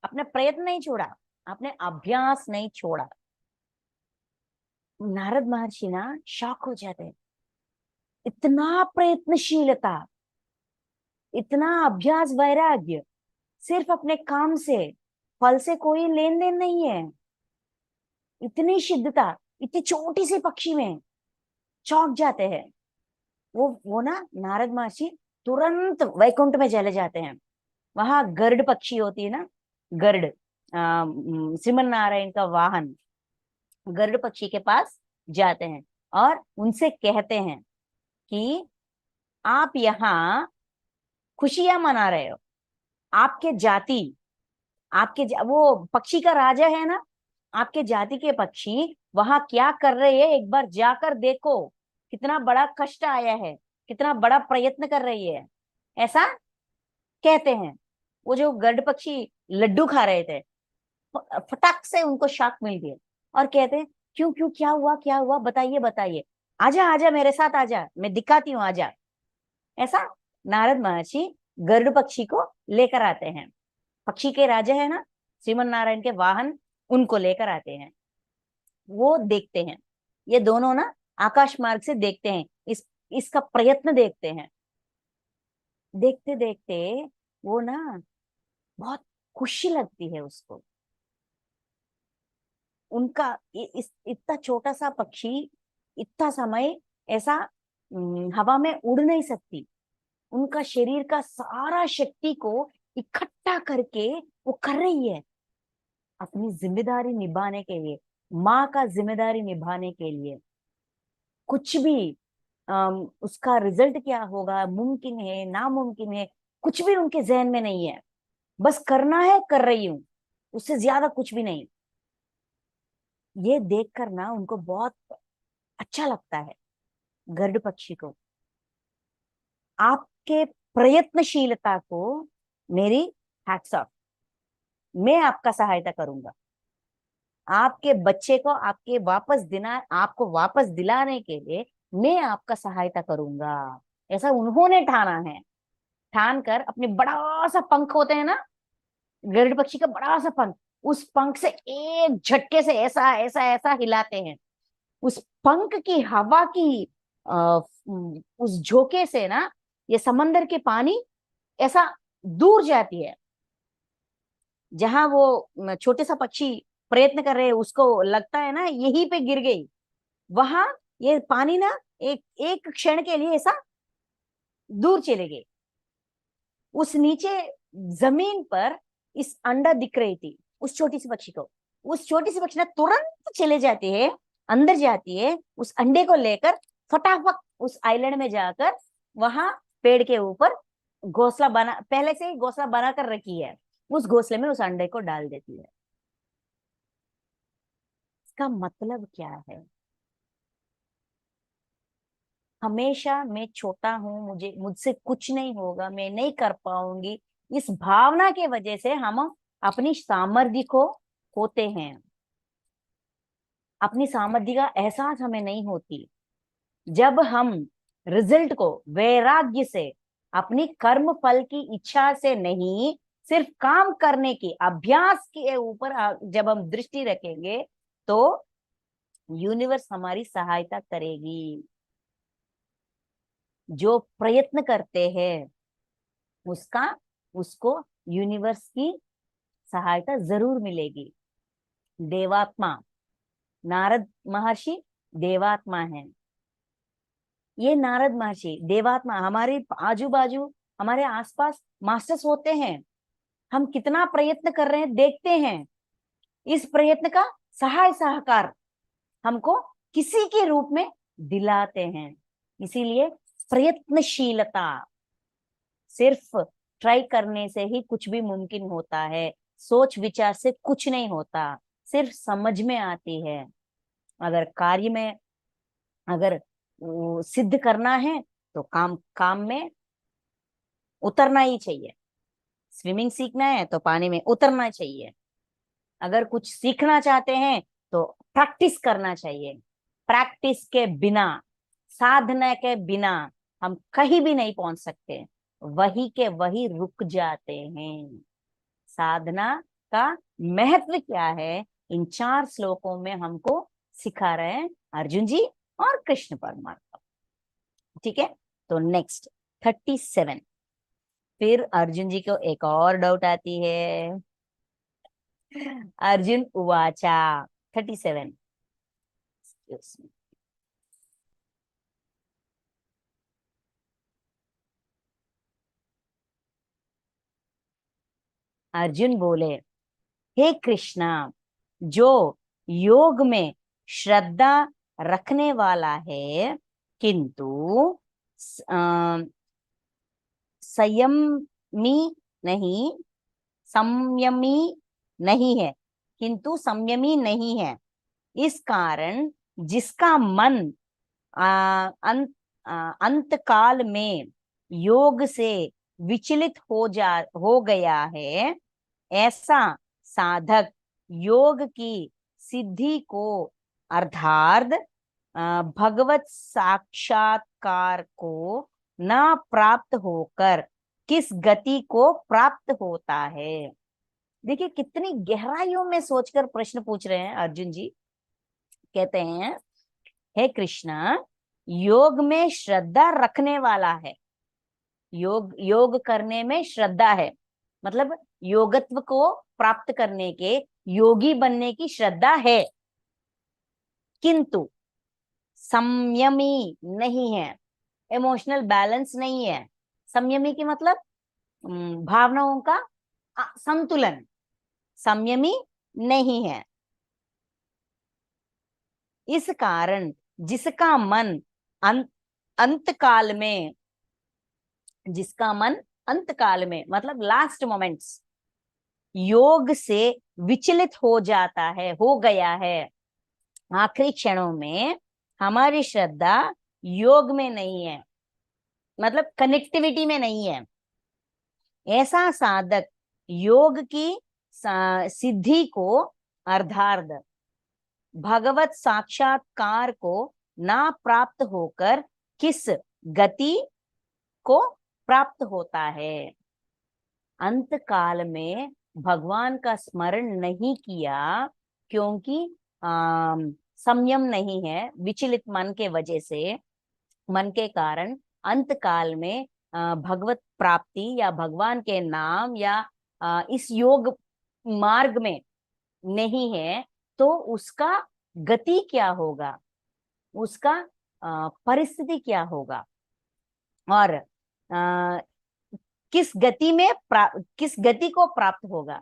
अपने प्रयत्न नहीं छोड़ा, अपने अभ्यास नहीं छोड़ा। नारद महर्षि ना शॉक हो जाते हैं, इतना प्रयत्नशीलता, इतना अभ्यास वैराग्य, सिर्फ अपने काम से, फल से कोई लेन देन नहीं है, इतनी शुद्धता इतनी छोटी सी पक्षी में, चौंक जाते हैं। वो ना नारद महर्षि तुरंत वैकुंठ में चले जाते हैं। वहां गरुड़ पक्षी होती है ना, गरुड़, श्रीमन नारायण का वाहन, गरुड़ पक्षी के पास जाते हैं और उनसे कहते हैं कि आप यहाँ खुशियां मना रहे हो, आपके जाति, वो पक्षी का राजा है ना, आपके जाति के पक्षी वहां क्या कर रहे हैं, एक बार जाकर देखो, कितना बड़ा कष्ट आया है, कितना बड़ा प्रयत्न कर रही है, ऐसा कहते हैं। वो जो गरुड़ पक्षी लड्डू खा रहे थे, फटाक से उनको शॉक मिल गया और कहते हैं क्यों क्यों, क्या हुआ, बताइए बताइए, आजा आजा मेरे साथ आजा, मैं दिखाती हूँ, आजा। ऐसा नारद महर्षि गरुड़ पक्षी को लेकर आते हैं। पक्षी के राजा है ना श्रीमन नारायण के वाहन, उनको लेकर आते हैं। वो देखते हैं, ये दोनों ना आकाश मार्ग से देखते हैं, इसका प्रयत्न देखते हैं। देखते देखते वो ना बहुत खुशी लगती है उसको। उनका इतना छोटा सा पक्षी इतना समय ऐसा हवा में उड़ नहीं सकती। उनका शरीर का सारा शक्ति को इकट्ठा करके वो कर रही है अपनी जिम्मेदारी निभाने के लिए, माँ का जिम्मेदारी निभाने के लिए। कुछ भी उसका रिजल्ट क्या होगा, मुमकिन है नामुमकिन है, कुछ भी उनके जहन में नहीं है। बस करना है, कर रही हूं, उससे ज्यादा कुछ भी नहीं। ये देखकर ना उनको बहुत अच्छा लगता है गरुड़ पक्षी को। आपके प्रयत्नशीलता को मेरी हैट्स ऑफ, मैं आपका सहायता करूंगा। आपके बच्चे को आपको वापस दिलाने के लिए मैं आपका सहायता करूंगा। ऐसा उन्होंने ठाना है। ठान कर अपने बड़ा सा पंख होते हैं ना, गरुड़ पक्षी का बड़ा सा पंख, उस पंख से एक झटके से ऐसा ऐसा ऐसा हिलाते हैं। उस पंख की हवा की उस झोंके से ना ये समंदर के पानी ऐसा दूर जाती है। जहां वो छोटे सा पक्षी प्रयत्न कर रहे हैं, उसको लगता है ना यहीं पे गिर गई, वहां ये पानी ना एक एक क्षण के लिए ऐसा दूर चले गए। उस नीचे जमीन पर इस अंडा दिख रही थी उस छोटी सी पक्षी को। उस छोटी सी पक्षी ना तुरंत चले जाती है, अंदर जाती है, उस अंडे को लेकर फटाफट उस आइलैंड में जाकर वहां पेड़ के ऊपर घोंसला बना, पहले से ही घोंसला बना कर रखी है, उस घोंसले में उस अंडे को डाल देती है। इसका मतलब क्या है? हमेशा मैं छोटा हूं, मुझसे कुछ नहीं होगा, मैं नहीं कर पाऊंगी, इस भावना के वजह से हम अपनी सामर्थ्य को खोते हैं। अपनी सामर्थ्य का एहसास हमें नहीं होती। जब हम रिजल्ट को वैराग्य से, अपनी कर्म फल की इच्छा से नहीं, सिर्फ काम करने की अभ्यास के ऊपर जब हम दृष्टि रखेंगे तो यूनिवर्स हमारी सहायता करेगी। जो प्रयत्न करते हैं उसका उसको यूनिवर्स की सहायता जरूर मिलेगी। देवात्मा, नारद महर्षि देवात्मा है। ये नारद महर्षि देवात्मा हमारे आजू बाजू, हमारे आसपास मास्टर्स होते हैं। हम कितना प्रयत्न कर रहे हैं देखते हैं, इस प्रयत्न का सहाय सहकार हमको किसी के रूप में दिलाते हैं। इसीलिए प्रयत्नशीलता, सिर्फ ट्राई करने से ही कुछ भी मुमकिन होता है, सोच विचार से कुछ नहीं होता, सिर्फ समझ में आती है। अगर कार्य में, अगर सिद्ध करना है तो काम काम में उतरना ही चाहिए। स्विमिंग सीखना है तो पानी में उतरना चाहिए। अगर कुछ सीखना चाहते हैं तो प्रैक्टिस करना चाहिए। प्रैक्टिस के बिना, साधना के बिना हम कहीं भी नहीं पहुंच सकते, वही के वही रुक जाते हैं। साधना का महत्व क्या है, इन 4 श्लोकों में हमको सिखा रहे हैं अर्जुन जी और कृष्ण परमात्मा। ठीक है, तो नेक्स्ट 37। फिर अर्जुन जी को एक और डाउट आती है। अर्जुन उवाचा 37। अर्जुन बोले, हे कृष्णा, जो योग में श्रद्धा रखने वाला है किंतु संयमी नहीं, संयमी नहीं है, किंतु संयमी नहीं है, इस कारण जिसका मन अंत काल में योग से विचलित हो गया है, ऐसा साधक योग की सिद्धि को अर्थात भगवत साक्षात्कार को न प्राप्त होकर किस गति को प्राप्त होता है। देखिए कितनी गहराइयों में सोचकर प्रश्न पूछ रहे हैं अर्जुन जी। कहते हैं, हे कृष्णा, योग में श्रद्धा रखने वाला है, योग करने में श्रद्धा है, मतलब योगत्व को प्राप्त करने के, योगी बनने की श्रद्धा है, किंतु संयमी नहीं है, इमोशनल बैलेंस नहीं है। संयमी की मतलब भावनाओं का संतुलन, संयमी नहीं है। इस कारण जिसका मन अंत काल में, जिसका मन अंत काल में मतलब लास्ट मोमेंट्स योग से विचलित हो जाता है, हो गया है, आखिरी क्षणों में हमारी श्रद्धा योग में नहीं है, मतलब कनेक्टिविटी में नहीं है, ऐसा साधक योग की सिद्धि को अर्थात भगवत साक्षात्कार को ना प्राप्त होकर किस गति को प्राप्त होता है। अंत काल में भगवान का स्मरण नहीं किया क्योंकि संयम नहीं है, विचलित मन के वजह से, मन के कारण अंत काल में भगवत प्राप्ति या भगवान के नाम या इस योग मार्ग में नहीं है, तो उसका गति क्या होगा, उसका परिस्थिति क्या होगा, और किस गति में किस गति को प्राप्त होगा,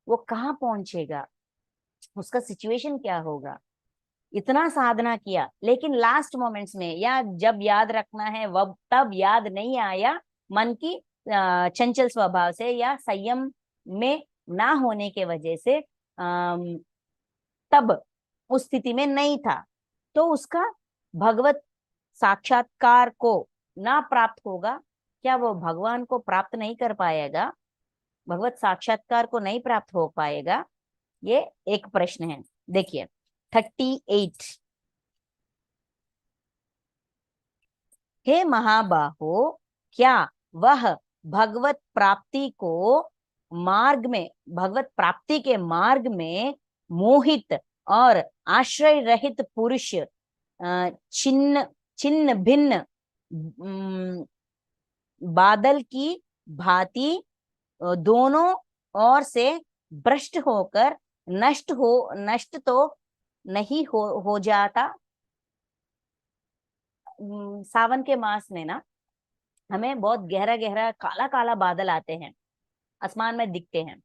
वो कहाँ पहुंचेगा, उसका सिचुएशन क्या होगा। इतना साधना किया लेकिन लास्ट मोमेंट्स में या जब याद रखना है वह तब याद नहीं आया, मन की चंचल स्वभाव से या संयम में ना होने के वजह से तब उस स्थिति में नहीं था, तो उसका भगवत साक्षात्कार को ना प्राप्त होगा। क्या वो भगवान को प्राप्त नहीं कर पाएगा, भगवत साक्षात्कार को नहीं प्राप्त हो पाएगा? ये एक प्रश्न है। देखिए 38, हे महाबाहो, क्या वह भगवत प्राप्ति को मार्ग में, भगवत प्राप्ति के मार्ग में मोहित और आश्रय रहित पुरुष छिन्न छिन्न भिन्न बादल की भांति दोनों ओर से भ्रष्ट होकर नष्ट तो नहीं हो जाता? सावन के मास में ना हमें बहुत गहरा गहरा काला काला बादल आते हैं, आसमान में दिखते हैं।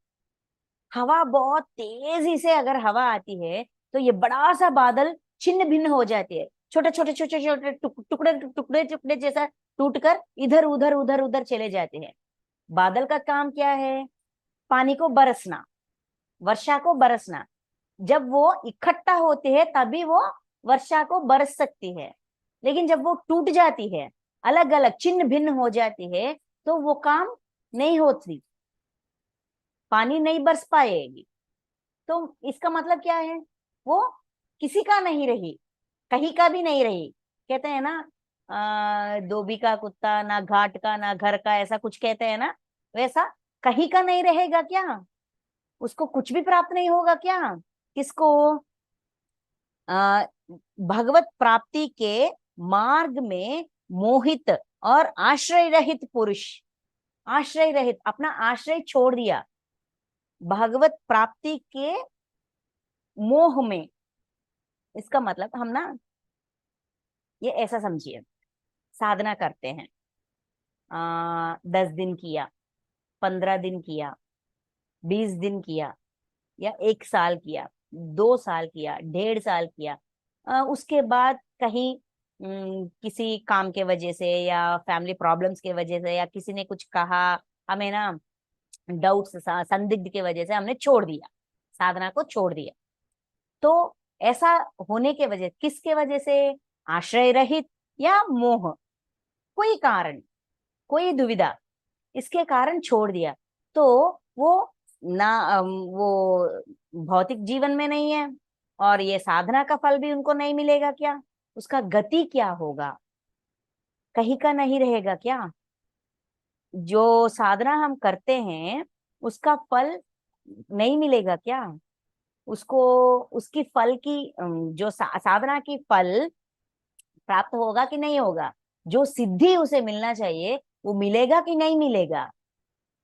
हवा बहुत तेजी से अगर हवा आती है तो ये बड़ा सा बादल छिन्न भिन्न हो जाती है, छोटे छोटे छोटे छोटे टुकड़े टुकड़े टुकड़े जैसा टूटकर इधर उधर उधर उधर चले जाते हैं। बादल का काम क्या है? पानी को बरसना, वर्षा को बरसना। जब वो इकट्ठा होते हैं तभी वो वर्षा को बरस सकती है, लेकिन जब वो टूट जाती है, अलग अलग छिन्न भिन्न हो जाती है, तो वो काम नहीं होती, पानी नहीं बरस पाएगी। तो इसका मतलब क्या है? वो किसी का नहीं रही, कहीं का भी नहीं रही। कहते हैं ना धोबी का कुत्ता ना घाट का ना घर का, ऐसा कुछ कहते हैं ना, वैसा कहीं का नहीं रहेगा क्या? उसको कुछ भी प्राप्त नहीं होगा क्या? किसको? भगवत प्राप्ति के मार्ग में मोहित और आश्रय रहित पुरुष, आश्रय रहित, अपना आश्रय छोड़ दिया, भगवत प्राप्ति के मोह में। इसका मतलब हम ना ये ऐसा समझिए, साधना करते हैं, 10 दिन किया, 15 दिन किया, 20 दिन किया, या 1 साल किया, 2 साल किया, 1.5 साल किया, उसके बाद कहीं किसी काम के वजह से या फैमिली प्रॉब्लम्स के वजह से या किसी ने कुछ कहा, हमें ना डाउट्स संदिग्ध के वजह से हमने छोड़ दिया, साधना को छोड़ दिया। तो ऐसा होने के वजह, किसके वजह से? आश्रय रहित या मोह, कोई कारण, कोई दुविधा, इसके कारण छोड़ दिया। तो वो ना वो भौतिक जीवन में नहीं है, और ये साधना का फल भी उनको नहीं मिलेगा क्या? उसका गति क्या होगा? कहीं का नहीं रहेगा क्या? जो साधना हम करते हैं उसका फल नहीं मिलेगा क्या उसको? उसकी फल की जो साधना की फल प्राप्त होगा कि नहीं होगा? जो सिद्धि उसे मिलना चाहिए वो मिलेगा कि नहीं मिलेगा?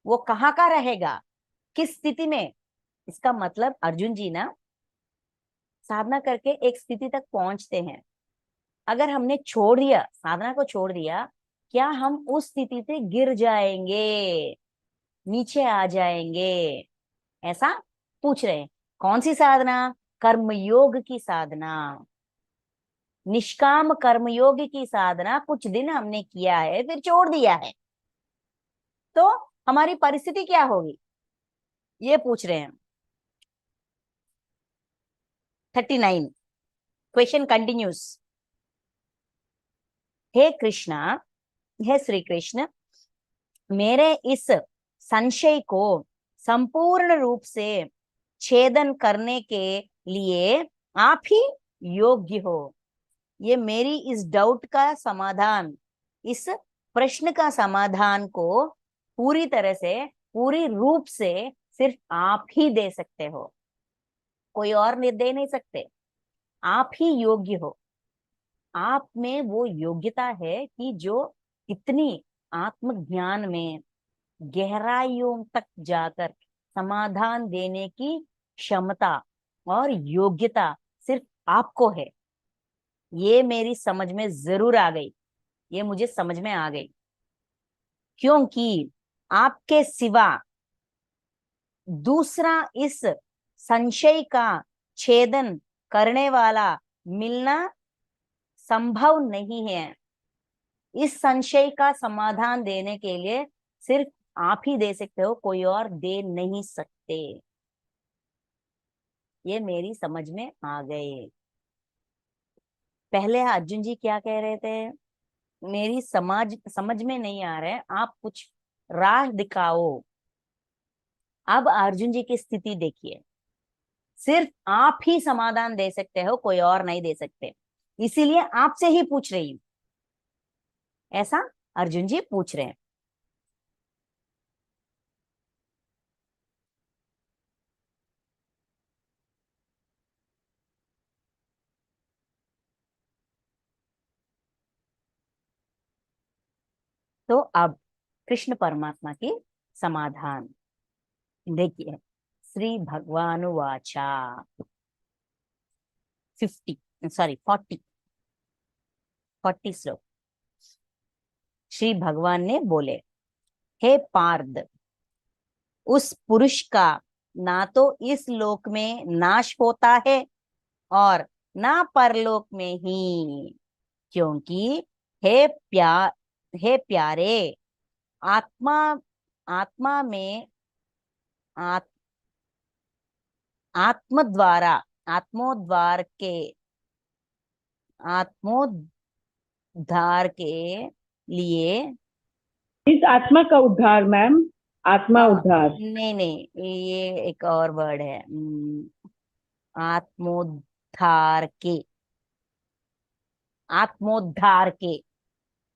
वो कहाँ का रहेगा, किस स्थिति में? इसका मतलब अर्जुन जी ना साधना करके एक स्थिति तक पहुंचते हैं। अगर हमने छोड़ दिया, साधना को छोड़ दिया, क्या हम उस स्थिति से गिर जाएंगे, नीचे आ जाएंगे? ऐसा पूछ रहे हैं। कौन सी साधना? कर्मयोग की साधना, निष्काम कर्मयोग की साधना कुछ दिन हमने किया है फिर छोड़ दिया है, तो हमारी परिस्थिति क्या होगी, ये पूछ रहे हैं। 39 क्वेश्चन कंटिन्यूस। हे कृष्णा, हे श्री कृष्ण, मेरे इस संशय को संपूर्ण रूप से छेदन करने के लिए आप ही योग्य हो। ये मेरी इस डाउट का समाधान, इस प्रश्न का समाधान को पूरी तरह से, पूरी रूप से सिर्फ आप ही दे सकते हो, कोई और दे नहीं सकते। आप ही योग्य हो। आप में वो योग्यता है कि जो इतनी आत्मज्ञान में गहराइयों तक जाकर समाधान देने की क्षमता और योग्यता सिर्फ आपको है। ये मेरी समझ में जरूर आ गई, ये मुझे समझ में आ गई, क्योंकि आपके सिवा दूसरा इस संशय का छेदन करने वाला मिलना संभव नहीं है। इस संशय का समाधान देने के लिए सिर्फ आप ही दे सकते हो, कोई और दे नहीं सकते। ये मेरी समझ में आ गए। पहले अर्जुन जी क्या कह रहे थे? मेरी समझ में नहीं आ रहा है, आप कुछ राह दिखाओ। अब अर्जुन जी की स्थिति देखिए, सिर्फ आप ही समाधान दे सकते हो, कोई और नहीं दे सकते, इसीलिए आपसे ही पूछ रही हूं। ऐसा अर्जुन जी पूछ रहे हैं। तो अब कृष्ण परमात्मा की समाधान देखिए। श्री भगवानुवाचा 40 श्लोक। श्री भगवान ने बोले, हे पार्थ, उस पुरुष का ना तो इस लोक में नाश होता है और ना परलोक में ही, क्योंकि हे हे प्यारे, आत्मा आत्मा में आत, आत्म द्वारा आत्मोद्वार के आत्मोद्धार के लिए। इस आत्मा का उद्धार मैम, आत्मा हाँ, उद्धार। नहीं नहीं, ये एक और वर्ड है। आत्मोद्धार के, आत्मोद्धार के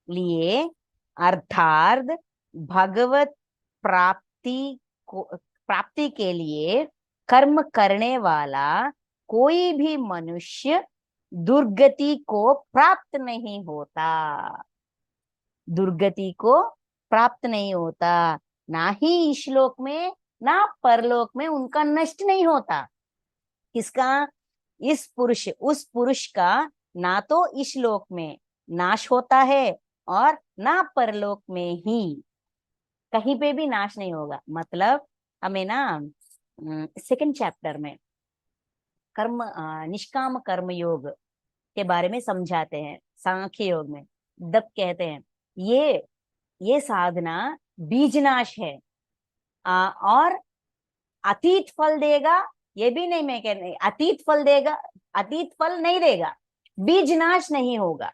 लिए, अर्थात भगवत प्राप्ति को, प्राप्ति के लिए कर्म करने वाला कोई भी मनुष्य दुर्गति को प्राप्त नहीं होता। दुर्गति को प्राप्त नहीं होता, ना ही इस लोक में ना परलोक में उनका नष्ट नहीं होता। किसका? उस पुरुष का ना तो इस लोक में नाश होता है और ना परलोक में ही, कहीं पे भी नाश नहीं होगा। मतलब हमें ना सेकंड चैप्टर में निष्काम कर्म योग के बारे में समझाते हैं, सांख्य योग में। तब कहते हैं ये ये साधना बीजनाश है, और अतीत फल देगा। ये भी नहीं मैं कह रही अतीत फल देगा, अतीत फल नहीं देगा, बीजनाश नहीं होगा।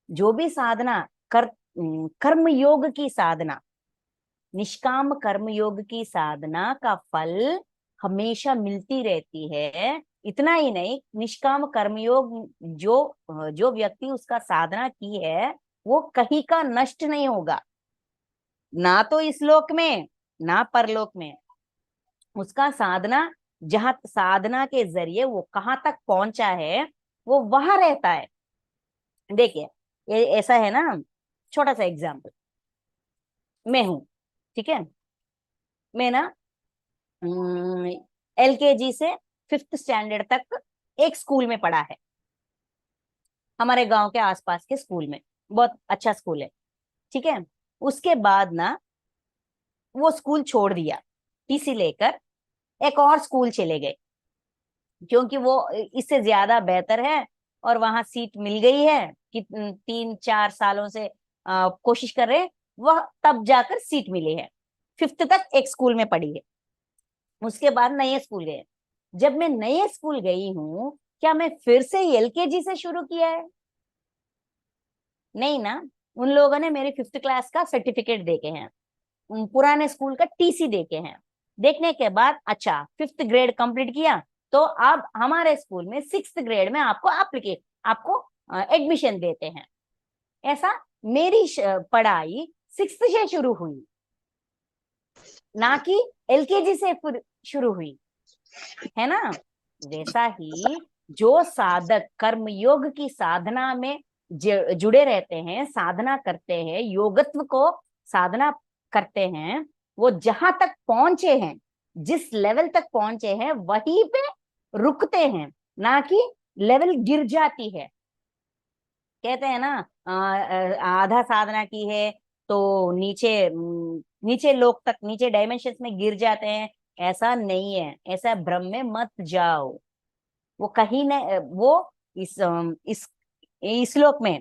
जो भी साधना कर्म योग की साधना, निष्काम कर्म योग की साधना का फल हमेशा मिलती रहती है। इतना ही नहीं, निष्काम कर्मयोग जो जो व्यक्ति उसका साधना की है वो कहीं का नष्ट नहीं होगा, ना तो इस लोक में ना परलोक में। उसका साधना, जहां साधना के जरिए वो कहाँ तक पहुंचा है वो वहां रहता है। देखिए, ये ऐसा है ना, छोटा सा एग्जाम्पल, मैं हूं, ठीक है, मैं ना LKG से 5th स्टैंडर्ड तक एक स्कूल में पढ़ा है, हमारे गांव के आसपास के स्कूल में, बहुत अच्छा स्कूल है, ठीक है। उसके बाद ना वो स्कूल छोड़ दिया, टीसी लेकर एक और स्कूल चले गए, क्योंकि वो इससे ज्यादा बेहतर है और वहां सीट मिल गई है कि 3-4 सालों से कोशिश कर रहे हैं, वह तब जाकर सीट मिली है। 5th तक एक स्कूल में पढ़ी है, उसके बाद नए स्कूल गए। जब मैं नए स्कूल गई हूँ, क्या मैं फिर से LKG से शुरू किया है? नहीं ना। उन लोगों ने मेरी 5th क्लास का सर्टिफिकेट देके हैं, पुराने स्कूल का टीसी देके हैं। देखने के बाद अच्छा 5th ग्रेड कंप्लीट किया, तो अब हमारे स्कूल में 6th ग्रेड में आपको एडमिशन देते हैं। ऐसा मेरी पढ़ाई 6th से शुरू हुई, ना कि LKG से शुरू हुई, है ना। वैसा ही जो साधक कर्म योग की साधना में जुड़े रहते हैं, साधना करते हैं, योगत्व को साधना करते हैं, वो जहां तक पहुंचे हैं, जिस लेवल तक पहुंचे हैं वहीं पे रुकते हैं, ना कि लेवल गिर जाती है। कहते हैं ना, आधा साधना की है तो नीचे लोक तक, नीचे डायमेंशंस में गिर जाते हैं। ऐसा नहीं है, ऐसा भ्रम में मत जाओ। वो कहीं न वो इस श्लोक में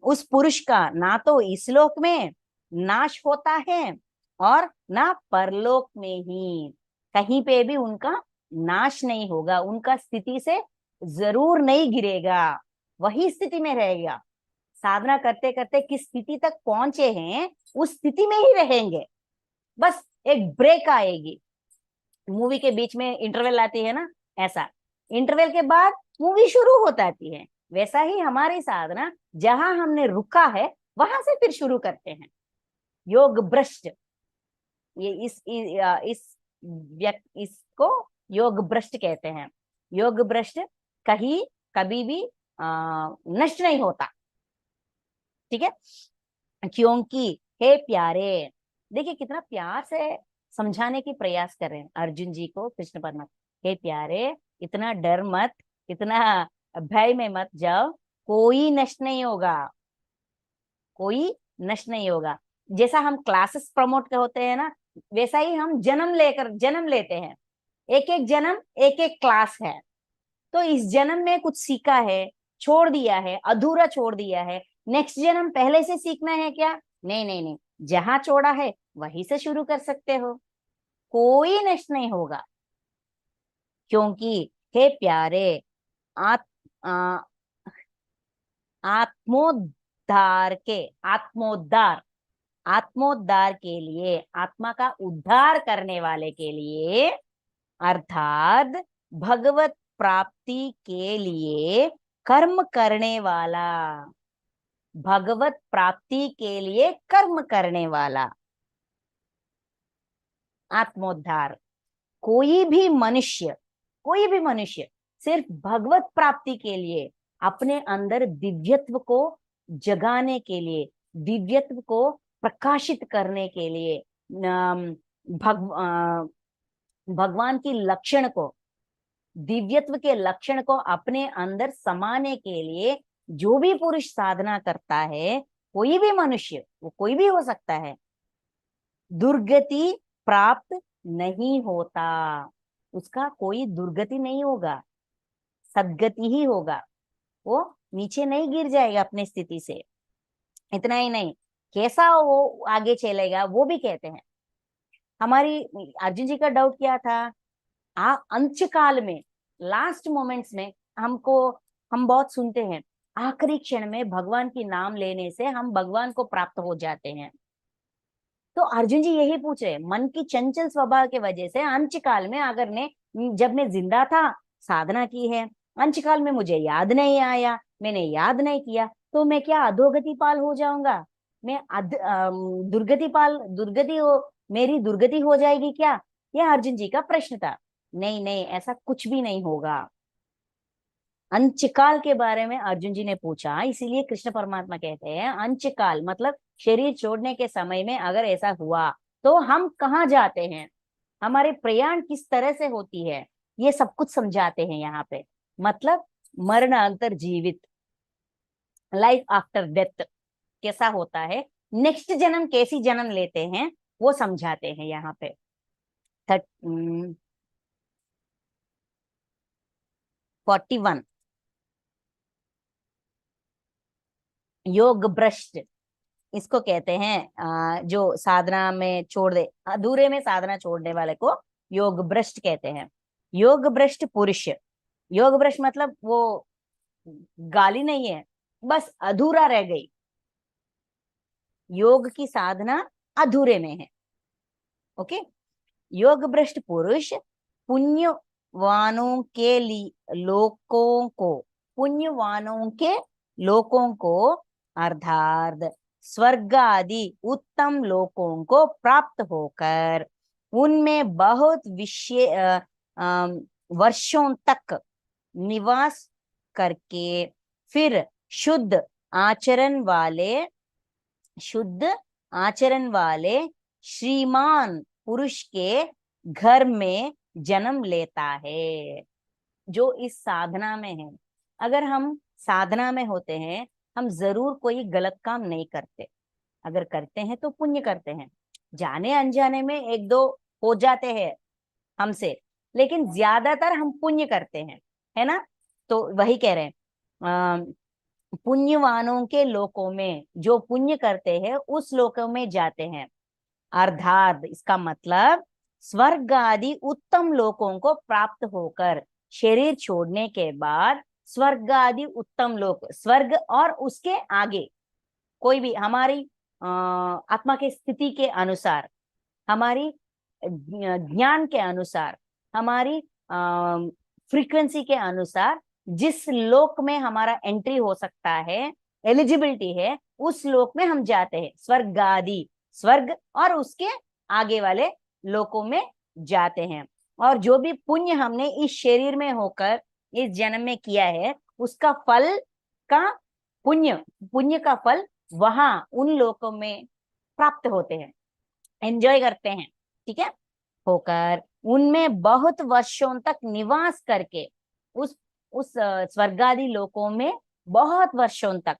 उस पुरुष का ना तो इस लोक में नाश होता है और ना परलोक में ही, कहीं पे भी उनका नाश नहीं होगा, उनका स्थिति से जरूर नहीं गिरेगा, वही स्थिति में रहेगा। साधना करते करते किस स्थिति तक पहुंचे हैं उस स्थिति में ही रहेंगे। बस एक ब्रेक आएगी, मूवी के बीच में इंटरवल आती है ना, ऐसा इंटरवल के बाद मूवी शुरू हो जाती है। वैसा ही हमारी साधना, जहां हमने रुका है वहां से फिर शुरू करते हैं। योग भ्रष्ट, ये इसको योग भ्रष्ट कहते हैं। योग भ्रष्ट कहीं कभी भी नष्ट नहीं होता, ठीक है। क्योंकि हे प्यारे, देखिए कितना प्यार से समझाने की प्रयास कर रहे हैं अर्जुन जी को कृष्ण परमात्मा। हे प्यारे, इतना डर मत, इतना भय में मत जाओ, कोई नष्ट नहीं होगा, कोई नष्ट नहीं होगा। जैसा हम क्लासेस प्रमोट होते हैं ना, वैसा ही हम जन्म लेते हैं। एक एक जन्म एक एक क्लास है। तो इस जन्म में कुछ सीखा है, छोड़ दिया है, अधूरा छोड़ दिया है, नेक्स्ट जन्म पहले से सीखना है क्या? नहीं नहीं नहीं, जहां छोड़ा है वहीं से शुरू कर सकते हो, कोई नष्ट नहीं होगा। क्योंकि हे प्यारे, आत, आ, आत्मोद्धार के आत्मोद्धार आत्मोद्धार के लिए, आत्मा का उद्धार करने वाले के लिए, अर्थात भगवत प्राप्ति के लिए कर्म करने वाला, भगवत प्राप्ति के लिए कर्म करने वाला आत्मोद्धार। कोई भी मनुष्य सिर्फ भगवत प्राप्ति के लिए, अपने अंदर दिव्यत्व को जगाने के लिए, दिव्यत्व को प्रकाशित करने के लिए, भगवान की लक्षण को, दिव्यत्व के लक्षण को अपने अंदर समाने के लिए जो भी पुरुष साधना करता है, कोई भी मनुष्य, वो कोई भी हो सकता है, दुर्गति प्राप्त नहीं होता, उसका कोई दुर्गति नहीं होगा, सदगति ही होगा। वो नीचे नहीं गिर जाएगा अपनी स्थिति से। इतना ही नहीं, कैसा वो आगे चलेगा वो भी कहते हैं। हमारी अर्जुन जी का डाउट क्या था? अंत काल में, लास्ट मोमेंट्स में हमको, हम बहुत सुनते हैं आखिरी क्षण में भगवान की नाम लेने से हम भगवान को प्राप्त हो जाते हैं। तो अर्जुन जी यही पूछ रहे हैं, मन की चंचल स्वभाव के वजह से अंशकाल में, अगर ने जब मैं जिंदा था साधना की है, अंशकाल में मुझे याद नहीं आया, मैंने याद नहीं किया, तो मैं क्या अधोगति पाल हो जाऊंगा? मैं दुर्गति हो, मेरी दुर्गति हो जाएगी क्या? यह अर्जुन जी का प्रश्न था। नहीं नहीं, ऐसा कुछ भी नहीं होगा। अंशकाल के बारे में अर्जुन जी ने पूछा, इसीलिए कृष्ण परमात्मा कहते हैं अंशकाल मतलब शरीर छोड़ने के समय में अगर ऐसा हुआ तो हम कहाँ जाते हैं, हमारे प्रयाण किस तरह से होती है, ये सब कुछ समझाते हैं यहाँ पे। मतलब मरण अंतर जीवित, लाइफ आफ्टर डेथ कैसा होता है, नेक्स्ट जन्म कैसी जन्म लेते हैं, वो समझाते हैं यहाँ पे। 41 योग भ्रष्ट, इसको कहते हैं जो साधना में छोड़ दे, अधूरे में साधना छोड़ने वाले को योग भ्रष्ट कहते हैं। योग भ्रष्ट पुरुष, योग भ्रष्ट मतलब वो गाली नहीं है, बस अधूरा रह गई, योग की साधना अधूरे में है। ओके, योग भ्रष्ट पुरुष पुण्यवानों के लिए लोकों को, पुण्यवानों के लोकों को अर्थात स्वर्ग आदि उत्तम लोकों को प्राप्त होकर उनमें बहुत वर्षों तक निवास करके फिर शुद्ध आचरण वाले, शुद्ध आचरण वाले श्रीमान पुरुष के घर में जन्म लेता है। जो इस साधना में है, अगर हम साधना में होते हैं, हम जरूर कोई गलत काम नहीं करते, अगर करते हैं तो पुण्य करते हैं, जाने अनजाने में एक दो हो जाते हैं हमसे, लेकिन ज्यादातर हम पुण्य करते हैं, है ना? तो वही कह रहे हैं, पुण्यवानों के लोकों में, जो पुण्य करते हैं उस लोकों में जाते हैं। अर्थात इसका मतलब स्वर्ग आदि उत्तम लोकों को प्राप्त होकर, शरीर छोड़ने के बाद स्वर्ग आदि उत्तम लोक, स्वर्ग और उसके आगे कोई भी हमारी आत्मा के स्थिति के अनुसार, हमारी ज्ञान के अनुसार, हमारी फ्रीक्वेंसी के अनुसार जिस लोक में हमारा एंट्री हो सकता है, एलिजिबिलिटी है, उस लोक में हम जाते हैं। स्वर्ग आदि, स्वर्ग और उसके आगे वाले लोकों में जाते हैं। और जो भी पुण्य हमने इस शरीर में होकर इस जन्म में किया है, उसका फल का पुण्य, पुण्य का फल वहां उन लोकों में प्राप्त होते हैं, एंजॉय करते हैं, ठीक है, होकर उनमें बहुत वर्षों तक निवास करके, उस स्वर्गादि लोकों में बहुत वर्षों तक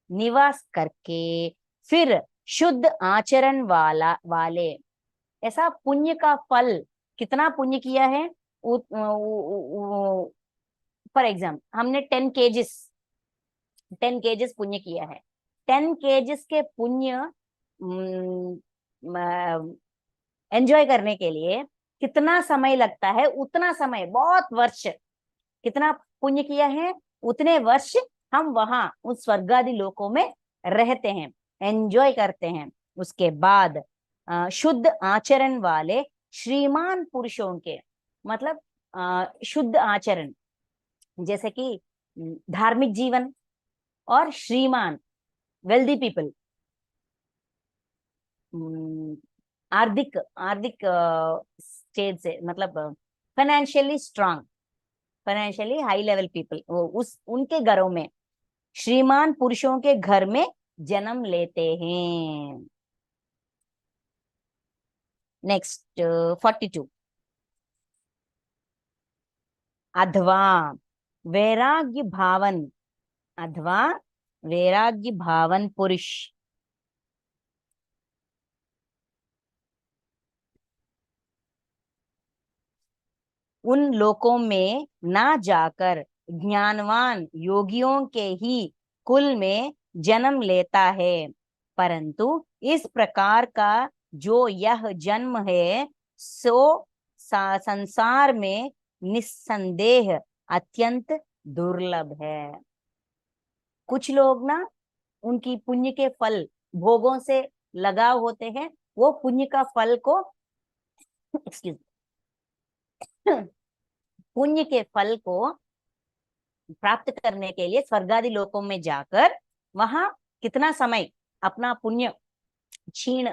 निवास करके फिर शुद्ध आचरण वाले, ऐसा पुण्य का फल, कितना पुण्य किया है, फॉर एग्जाम्पल हमने 10 केजेस पुण्य किया है, 10 केजेस के पुण्य एंजॉय करने के लिए कितना समय लगता है, उतना समय, बहुत वर्ष, कितना पुण्य किया है उतने वर्ष हम वहां उस स्वर्गादि लोकों में रहते हैं, एंजॉय करते हैं। उसके बाद शुद्ध आचरण वाले श्रीमान पुरुषों के, मतलब शुद्ध आचरण जैसे कि धार्मिक जीवन, और श्रीमान वेल्दी पीपल, आर्थिक आर्थिक स्टेज से, मतलब financially strong, financially high level people, वो उस उनके घरों में, श्रीमान पुरुषों के घर में जन्म लेते हैं। नेक्स्ट 42 अथवा वैराग्य भावन, अथवा वैराग्य भावन पुरुष उन लोकों में ना जाकर ज्ञानवान योगियों के ही कुल में जन्म लेता है, परंतु इस प्रकार का जो यह जन्म है सो संसार में निस्संदेह अत्यंत दुर्लभ है। कुछ लोग ना, उनकी पुण्य के फल, भोगों से लगाव होते हैं, वो पुण्य का फल को एक्सक्यूज पुण्य के फल को प्राप्त करने के लिए स्वर्गादि लोकों में जाकर वहां कितना समय अपना पुण्य क्षीण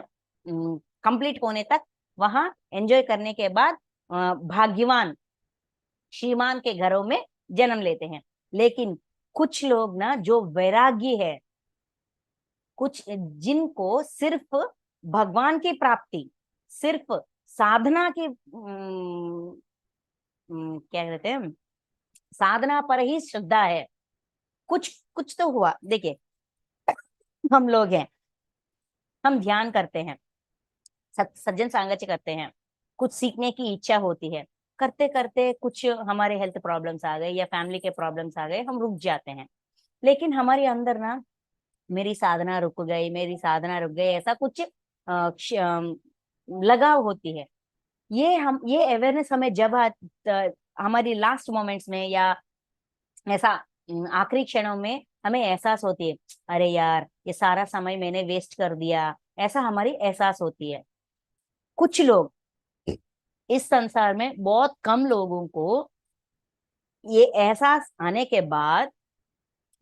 कंप्लीट होने तक वहां एंजॉय करने के बाद भाग्यवान श्रीमान के घरों में जन्म लेते हैं। लेकिन कुछ लोग ना जो वैरागी है, कुछ जिनको सिर्फ भगवान की प्राप्ति, सिर्फ साधना की क्या कहते हैं, साधना पर ही श्रद्धा है। कुछ कुछ तो हुआ, देखिए हम लोग हैं, हम ध्यान करते हैं, सज्जन सांगत्य करते हैं, कुछ सीखने की इच्छा होती है, करते करते कुछ हमारे हेल्थ प्रॉब्लम्स आ गए या फैमिली के प्रॉब्लम्स आ गए, हम रुक जाते हैं। लेकिन हमारे अंदर ना मेरी साधना रुक गई, मेरी साधना रुक गई, ऐसा कुछ लगाव होती है। ये अवेयरनेस हमें जब हमारी लास्ट मोमेंट्स में या ऐसा आखिरी क्षणों में हमें एहसास होती है, अरे यार ये सारा समय मैंने वेस्ट कर दिया, ऐसा हमारी एहसास होती है। कुछ लोग, इस संसार में बहुत कम लोगों को ये एहसास आने के बाद,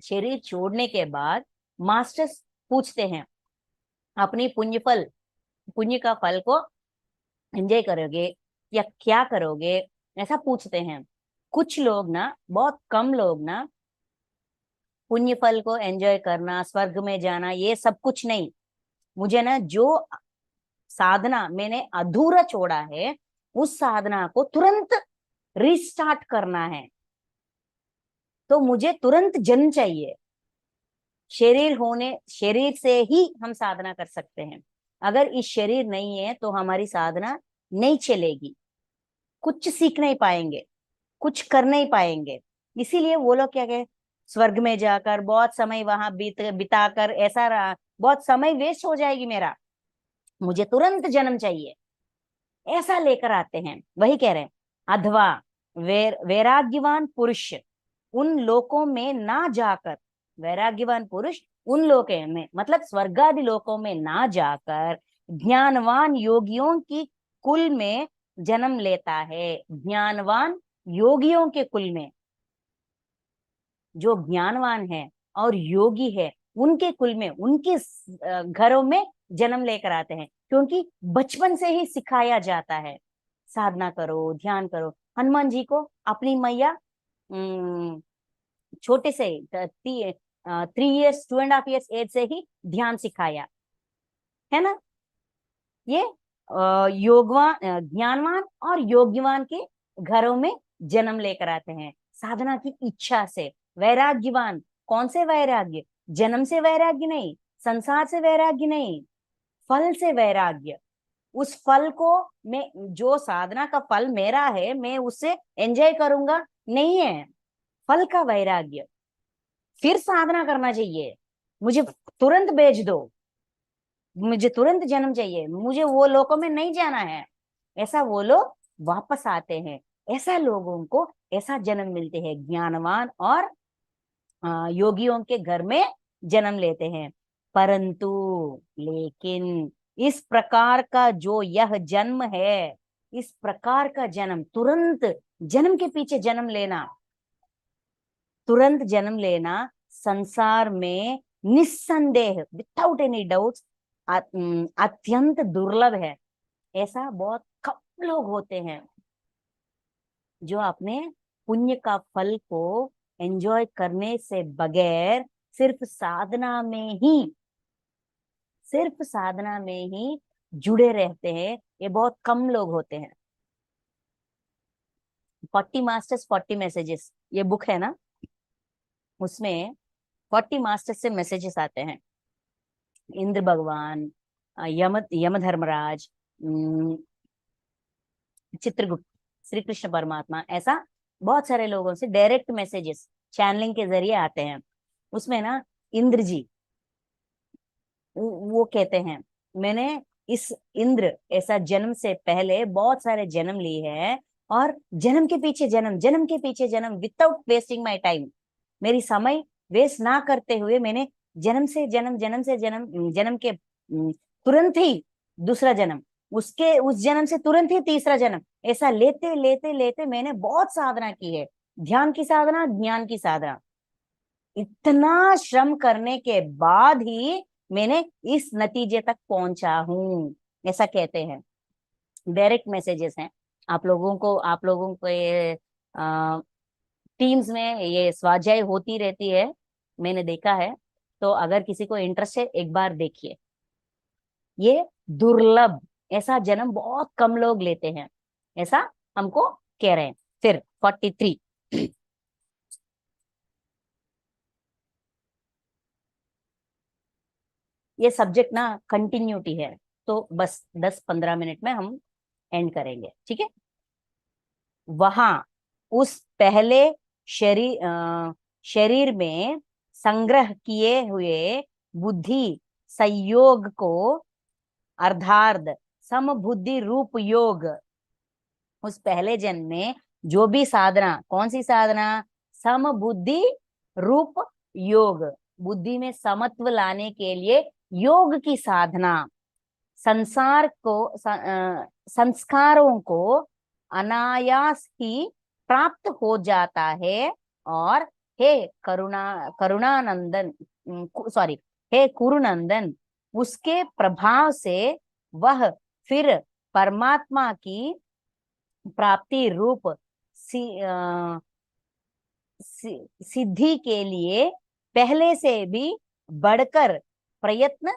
शरीर छोड़ने के बाद मास्टर्स पूछते हैं अपनी पुण्य का फल को एंजॉय करोगे या क्या करोगे, ऐसा पूछते हैं। कुछ लोग ना, बहुत कम लोग ना, पुण्य फल को एंजॉय करना, स्वर्ग में जाना, ये सब कुछ नहीं, मुझे ना जो साधना मैंने अधूरा छोड़ा है उस साधना को तुरंत रिस्टार्ट करना है, तो मुझे तुरंत जन्म चाहिए। शरीर से ही हम साधना कर सकते हैं। अगर इस शरीर नहीं है तो हमारी साधना नहीं चलेगी, कुछ सीख नहीं पाएंगे, कुछ कर नहीं पाएंगे। इसीलिए वो लोग क्या कहे, स्वर्ग में जाकर बहुत समय वहां बिताकर ऐसा रहा, बहुत समय वेस्ट हो जाएगी मेरा, मुझे तुरंत जन्म चाहिए, ऐसा लेकर आते हैं। वही कह रहे हैं, अथवा वैराग्यवान पुरुष उन लोकों में ना जाकर, वैराग्यवान पुरुष उन लोकों में मतलब स्वर्गादि लोकों में ना जाकर ज्ञानवान योगियों की कुल में जन्म लेता है। ज्ञानवान योगियों के कुल में, जो ज्ञानवान है और योगी है उनके कुल में, उनके घरों में जन्म लेकर आते हैं, क्योंकि बचपन से ही सिखाया जाता है साधना करो, ध्यान करो। हनुमान जी को अपनी मैया छोटे से 3 years 2.5 years एज से ही ध्यान सिखाया है ना। ये ज्ञानवान और योग्यवान के घरों में जन्म लेकर आते हैं साधना की इच्छा से। वैराग्यवान, कौन से वैराग्य, जन्म से वैराग्य नहीं, संसार से वैराग्य नहीं, फल से वैराग्य। उस फल को मैं, जो साधना का फल मेरा है मैं उससे एंजॉय करूंगा नहीं है, फल का वैराग्य। फिर साधना करना चाहिए, मुझे तुरंत भेज दो, मुझे तुरंत जन्म चाहिए, मुझे वो लोकों में नहीं जाना है, ऐसा वो लोग वापस आते हैं। ऐसा लोगों को ऐसा जन्म मिलते हैं, ज्ञानवान और योगियों के घर में जन्म लेते हैं। परंतु लेकिन इस प्रकार का जो यह जन्म है, इस प्रकार का जन्म, तुरंत जन्म के पीछे जन्म लेना, तुरंत जन्म लेना संसार में निस्संदेह, विदाउट एनी डाउट्स, अत्यंत दुर्लभ है। ऐसा बहुत कम लोग होते हैं जो अपने पुण्य का फल को एंजॉय करने से बगैर सिर्फ साधना में ही जुड़े रहते हैं। ये बहुत कम लोग होते हैं। 40 मास्टर्स 40 मैसेजेस, ये बुक है ना, उसमें 40 मास्टर्स से मैसेजेस आते हैं। इंद्र भगवान, यमधर्मराज, चित्रगुप्त, श्री कृष्ण परमात्मा, ऐसा बहुत सारे लोगों से डायरेक्ट मैसेजेस चैनलिंग के जरिए आते हैं। उसमें ना इंद्र जी वो कहते हैं, मैंने इस इंद्र ऐसा जन्म से पहले बहुत सारे जन्म लिए हैं, और जन्म के पीछे जन्म, जन्म के पीछे जन्म, विदाउट वेस्टिंग माय टाइम, मेरी समय वेस्ट ना करते हुए मैंने जन्म से जन्म, जन्म से जन्म, जन्म के तुरंत ही दूसरा जन्म, उसके उस जन्म से तुरंत ही तीसरा जन्म, ऐसा लेते लेते लेते मैंने बहुत साधना की है, ध्यान की साधना, ज्ञान की साधना। इतना श्रम करने के बाद ही मैंने इस नतीजे तक पहुंचा हूं, ऐसा कहते हैं। डायरेक्ट मैसेजेस हैं। आप लोगों को ये टीम्स में ये स्वाध्याय होती रहती है, मैंने देखा है। तो अगर किसी को इंटरेस्ट है, एक बार देखिए। ये दुर्लभ, ऐसा जन्म बहुत कम लोग लेते हैं, ऐसा हमको कह रहे हैं। फिर 43, ये सब्जेक्ट ना कंटिन्यूटी है, तो बस 10-15 मिनट में हम एंड करेंगे, ठीक है। वहां उस पहले शरीर में संग्रह किए हुए बुद्धि संयोग को अर्धार्ध समबुद्धि रूप योग, उस पहले जन्म में जो भी साधना, कौन सी साधना, समबुद्धि रूप योग, बुद्धि में समत्व लाने के लिए योग की साधना, संस्कारों को अनायास ही प्राप्त हो जाता है। और हे करुणानंदन, सॉरी, हे कुरुनंदन, उसके प्रभाव से वह फिर परमात्मा की प्राप्ति रूप सिद्धि के लिए पहले से भी बढ़कर प्रयत्न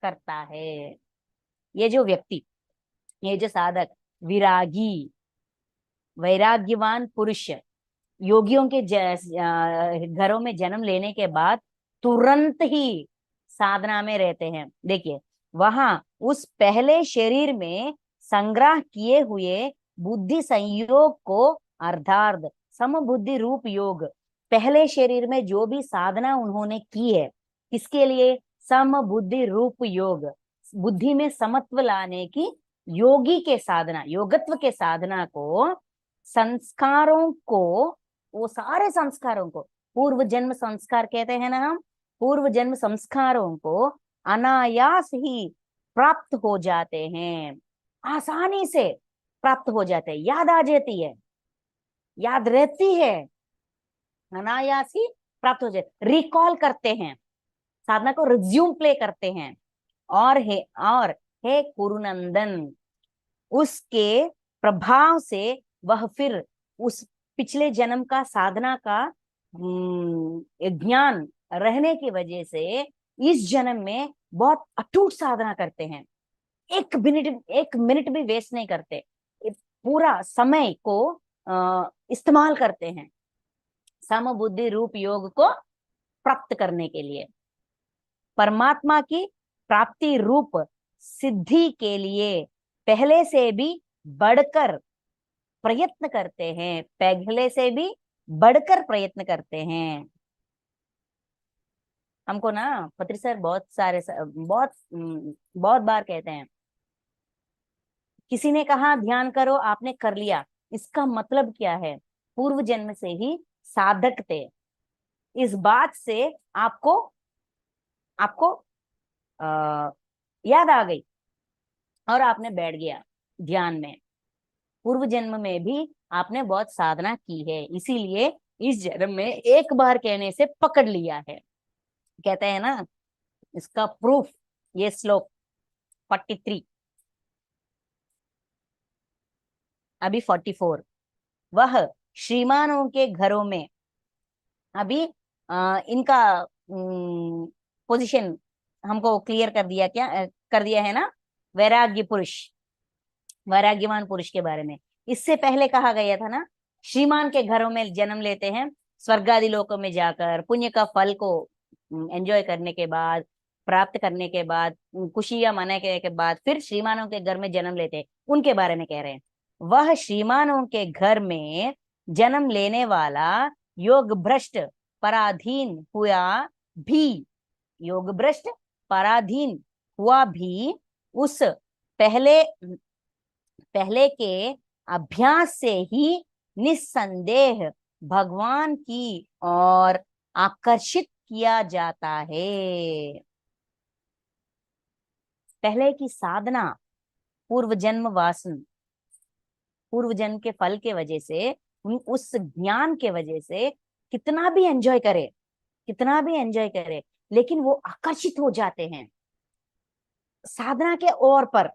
करता है। ये जो व्यक्ति, ये जो साधक, विरागी, वैराग्यवान पुरुष, योगियों के घरों में जन्म लेने के बाद तुरंत ही साधना में रहते हैं। देखिए, वहां उस पहले शरीर में संग्रह किए हुए बुद्धि संयोग को अर्थार्थ समबुद्धि रूप योग, पहले शरीर में जो भी साधना उन्होंने की है, किसके लिए, समबुद्धि रूप योग, बुद्धि में समत्व लाने की योगी के साधना, योगत्व के साधना को, संस्कारों को, वो सारे संस्कारों को, पूर्व जन्म संस्कार कहते हैं ना हम, पूर्व जन्म संस्कारों को अनायास ही प्राप्त हो जाते हैं, आसानी से प्राप्त हो जाते हैं, याद आ जाती है, याद रहती है, अनायास ही प्राप्त हो जाते, रिकॉल करते हैं, साधना को रिज्यूम प्ले करते हैं। और हे कुरुनंदन, उसके प्रभाव से वह फिर उस पिछले जन्म का साधना का ज्ञान रहने की वजह से इस जन्म में बहुत अटूट साधना करते हैं, एक मिनट भी वेस्ट नहीं करते, पूरा समय को इस्तेमाल करते हैं समबुद्धि रूप योग को प्राप्त करने के लिए, परमात्मा की प्राप्ति रूप सिद्धि के लिए पहले से भी बढ़कर प्रयत्न करते हैं, पहले से भी बढ़कर प्रयत्न करते हैं। हमको ना पत्री सर बहुत बार कहते हैं, किसी ने कहा ध्यान करो, आपने कर लिया, इसका मतलब क्या है, पूर्व जन्म से ही साधक थे, इस बात से आपको आपको आ, याद आ गई और आपने बैठ गया ध्यान में। पूर्व जन्म में भी आपने बहुत साधना की है, इसीलिए इस जन्म में एक बार कहने से पकड़ लिया है, कहते हैं ना। इसका प्रूफ ये श्लोक 43, अभी 44। वह श्रीमानों के घरों में, अभी इनका पोजीशन हमको क्लियर कर दिया, क्या कर दिया है ना, वैराग्य पुरुष, वैराग्यवान पुरुष के बारे में। इससे पहले कहा गया था ना, श्रीमान के घरों में जन्म लेते हैं, स्वर्ग आदि लोकों में जाकर पुण्य का फल को एंजॉय करने के बाद, प्राप्त करने के बाद, खुशियां मनाने के बाद फिर श्रीमानों के घर में जन्म लेते हैं, उनके बारे में कह रहे हैं। वह श्रीमानों के घर में जन्म लेने वाला योग भ्रष्ट पराधीन हुआ भी, योग भ्रष्ट पराधीन हुआ भी उस पहले पहले के अभ्यास से ही निस्संदेह भगवान की ओर आकर्षित किया जाता है। पहले की साधना, पूर्व जन्म वासन, पूर्व जन्म के फल के वजह से, उस ज्ञान के वजह से कितना भी एंजॉय करे, कितना भी एंजॉय करे, लेकिन वो आकर्षित हो जाते हैं साधना के ओर पर,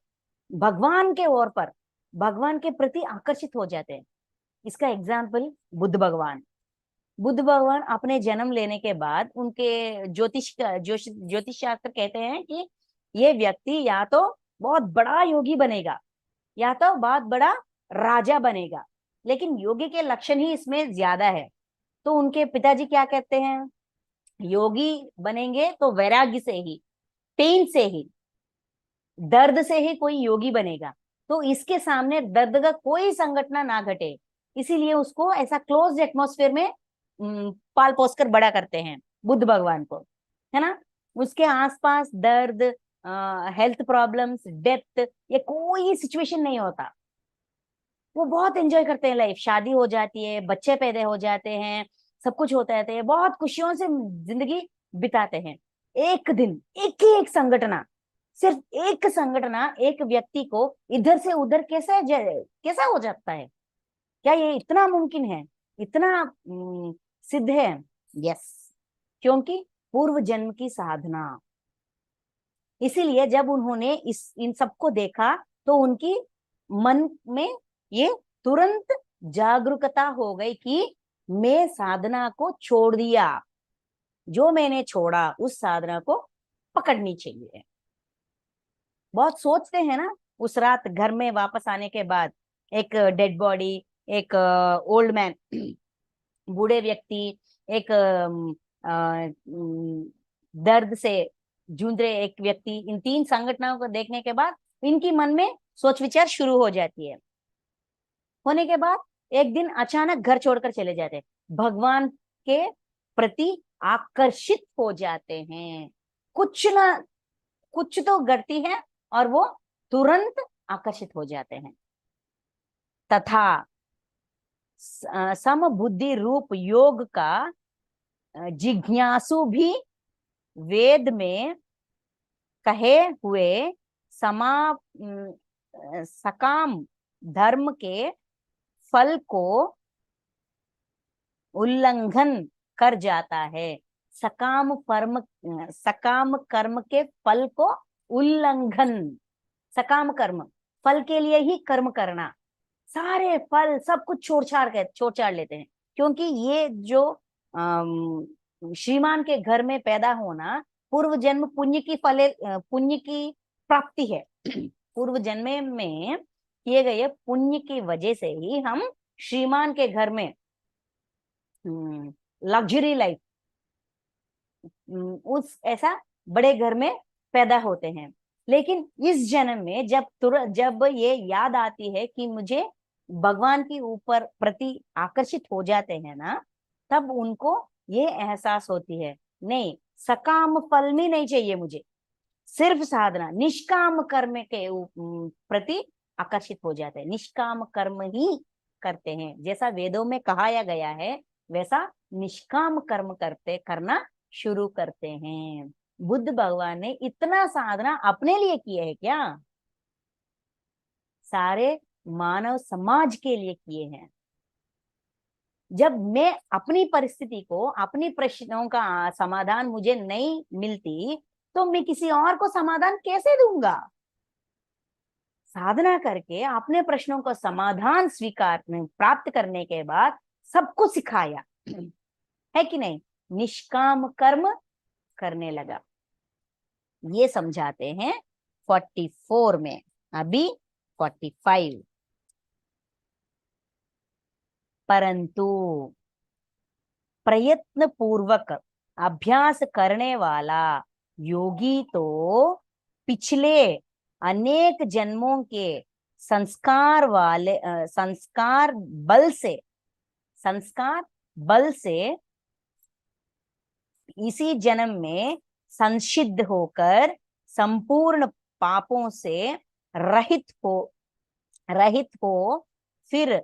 भगवान के ओर पर, भगवान के प्रति आकर्षित हो जाते हैं। इसका एग्जाम्पल बुद्ध भगवान। बुद्ध भगवान अपने जन्म लेने के बाद उनके ज्योतिष शास्त्र कहते हैं कि ये व्यक्ति या तो बहुत बड़ा योगी बनेगा या तो बहुत बड़ा राजा बनेगा, लेकिन योगी के लक्षण ही इसमें ज्यादा है। तो उनके पिताजी क्या कहते हैं, योगी बनेंगे तो वैराग्य से ही, पेन से ही, दर्द से ही कोई योगी बनेगा। तो इसके सामने दर्द का कोई संघटना ना घटे, इसीलिए उसको ऐसा क्लोज एटमॉस्फेयर में पाल पोस कर बड़ा करते हैं बुद्ध भगवान को, है ना। उसके आसपास दर्द, हेल्थ प्रॉब्लम्स, डेथ, ये कोई सिचुएशन नहीं होता। वो बहुत एंजॉय करते हैं लाइफ, शादी हो जाती है, बच्चे पैदा हो जाते हैं, सब कुछ होता रहता है, बहुत खुशियों से जिंदगी बिताते हैं। एक दिन एक ही एक संगठना, सिर्फ एक संगठना एक व्यक्ति को इधर से उधर कैसा हो जाता है? क्या ये इतना मुमकिन है, इतना सिद्ध है? यस, क्योंकि पूर्व जन्म की साधना। इसीलिए जब उन्होंने इन सबको देखा तो उनकी मन में ये तुरंत जागरूकता हो गई कि मैं साधना को छोड़ दिया, जो मैंने छोड़ा उस साधना को पकड़नी चाहिए। बहुत सोचते हैं ना, उस रात घर में वापस आने के बाद एक डेड बॉडी, एक ओल्ड मैन, बूढ़े व्यक्ति, एक दर्द से जूझ रहे एक व्यक्ति, इन तीन संगठनों को देखने के बाद इनकी मन में सोच विचार शुरू हो जाती है। होने के बाद एक दिन अचानक घर छोड़कर चले जाते हैं, भगवान के प्रति आकर्षित हो जाते हैं। कुछ ना कुछ तो घटती है और वो तुरंत आकर्षित हो जाते हैं। तथा समबुद्धि रूप योग का जिज्ञासु भी वेद में कहे हुए सकाम धर्म के फल को उल्लंघन कर जाता है। सकाम कर्म के फल को उल्लंघन, सकाम कर्म, फल के लिए ही कर्म करना, सारे फल सब कुछ छोड़ छाड़ लेते हैं। क्योंकि ये जो श्रीमान के घर में पैदा होना पूर्व जन्म पुण्य की प्राप्ति है। पूर्व जन्म में किए गए पुण्य की वजह से ही हम श्रीमान के घर में लग्जरी लाइफ, उस ऐसा बड़े घर में पैदा होते हैं। लेकिन इस जन्म में जब ये याद आती है कि मुझे भगवान के ऊपर प्रति आकर्षित हो जाते हैं ना, तब उनको ये एहसास होती है, नहीं, सकाम फल में नहीं चाहिए मुझे, सिर्फ साधना, निष्काम कर्म के प्रति आकर्षित हो जाते हैं, निष्काम कर्म ही करते हैं। जैसा वेदों में कहा गया है वैसा निष्काम कर्म करना शुरू करते हैं। बुद्ध भगवान ने इतना साधना अपने लिए किए है क्या? सारे मानव समाज के लिए किए हैं। जब मैं अपनी परिस्थिति को, अपनी प्रश्नों का समाधान मुझे नहीं मिलती, तो मैं किसी और को समाधान कैसे दूंगा? साधना करके अपने प्रश्नों का समाधान प्राप्त करने के बाद सबको सिखाया है कि नहीं, निष्काम कर्म करने लगा। ये समझाते हैं 44 में, अभी 45। परंतु प्रयत्न पूर्वक अभ्यास करने वाला योगी तो पिछले अनेक जन्मों के संस्कार बल से इसी जन्म में संसिद्ध होकर संपूर्ण पापों से रहित हो फिर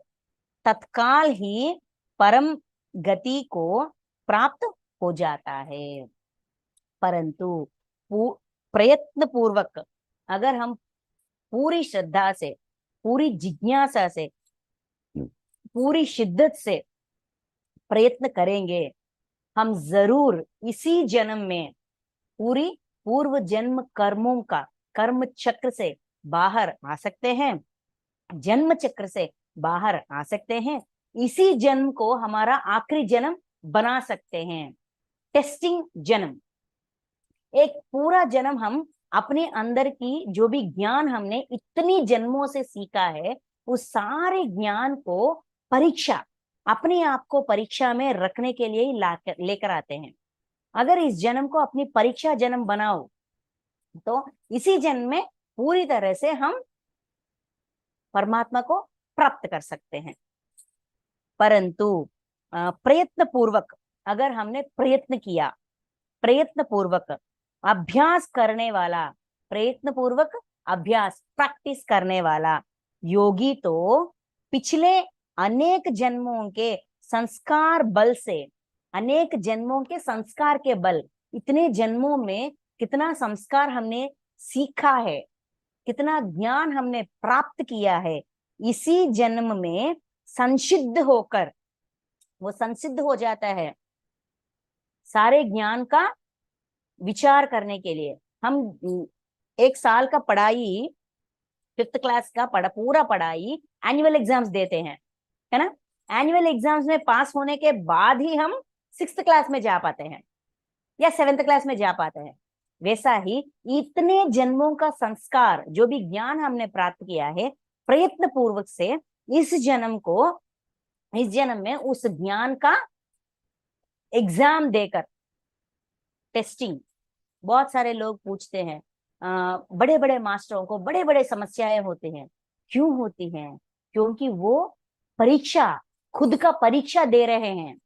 तत्काल ही परम गति को प्राप्त हो जाता है। परंतु प्रयत्न पूर्वक अगर हम पूरी श्रद्धा से, पूरी जिज्ञासा से, पूरी शिद्दत से प्रयत्न करेंगे, हम जरूर इसी जन्म में पूरी पूर्व जन्म कर्मों का, कर्म चक्र से बाहर आ सकते हैं, जन्म चक्र से बाहर आ सकते हैं। इसी जन्म को हमारा आखिरी जन्म बना सकते हैं। टेस्टिंग जन्म, एक पूरा जन्म हम अपने अंदर की जो भी ज्ञान हमने इतनी जन्मों से सीखा है, उस सारे ज्ञान को परीक्षा, अपने आप को परीक्षा में रखने के लिए ही लेकर आते हैं। अगर इस जन्म को अपनी परीक्षा जन्म बनाओ तो इसी जन्म में पूरी तरह से हम परमात्मा को प्राप्त कर सकते हैं। परंतु प्रयत्न पूर्वक, अगर हमने प्रयत्न किया, प्रयत्न पूर्वक अभ्यास करने वाला, प्रयत्न पूर्वक अभ्यास, प्रैक्टिस करने वाला योगी तो पिछले अनेक जन्मों के संस्कार बल से, अनेक जन्मों के संस्कार के बल, इतने जन्मों में कितना संस्कार हमने सीखा है, कितना ज्ञान हमने प्राप्त किया है, इसी जन्म में संसिद्ध होकर, वो संसिद्ध हो जाता है सारे ज्ञान का विचार करने के लिए। हम एक साल का पढ़ाई, 5th क्लास का पूरा पढ़ाई एनुअल एग्जाम्स देते हैं, है ना। एनुअल एग्जाम्स में पास होने के बाद ही हम 6th क्लास में जा पाते हैं या 7th क्लास में जा पाते हैं। वैसा ही इतने जन्मों का संस्कार, जो भी ज्ञान हमने प्राप्त किया है प्रयत्न पूर्वक से, इस जन्म को, इस जन्म में उस ज्ञान का एग्जाम देकर, टेस्टिंग। बहुत सारे लोग पूछते हैं, बड़े बड़े मास्टरों को बड़े बड़े समस्याएं होती हैं, क्यों होती हैं? क्योंकि वो परीक्षा, खुद का परीक्षा दे रहे हैं।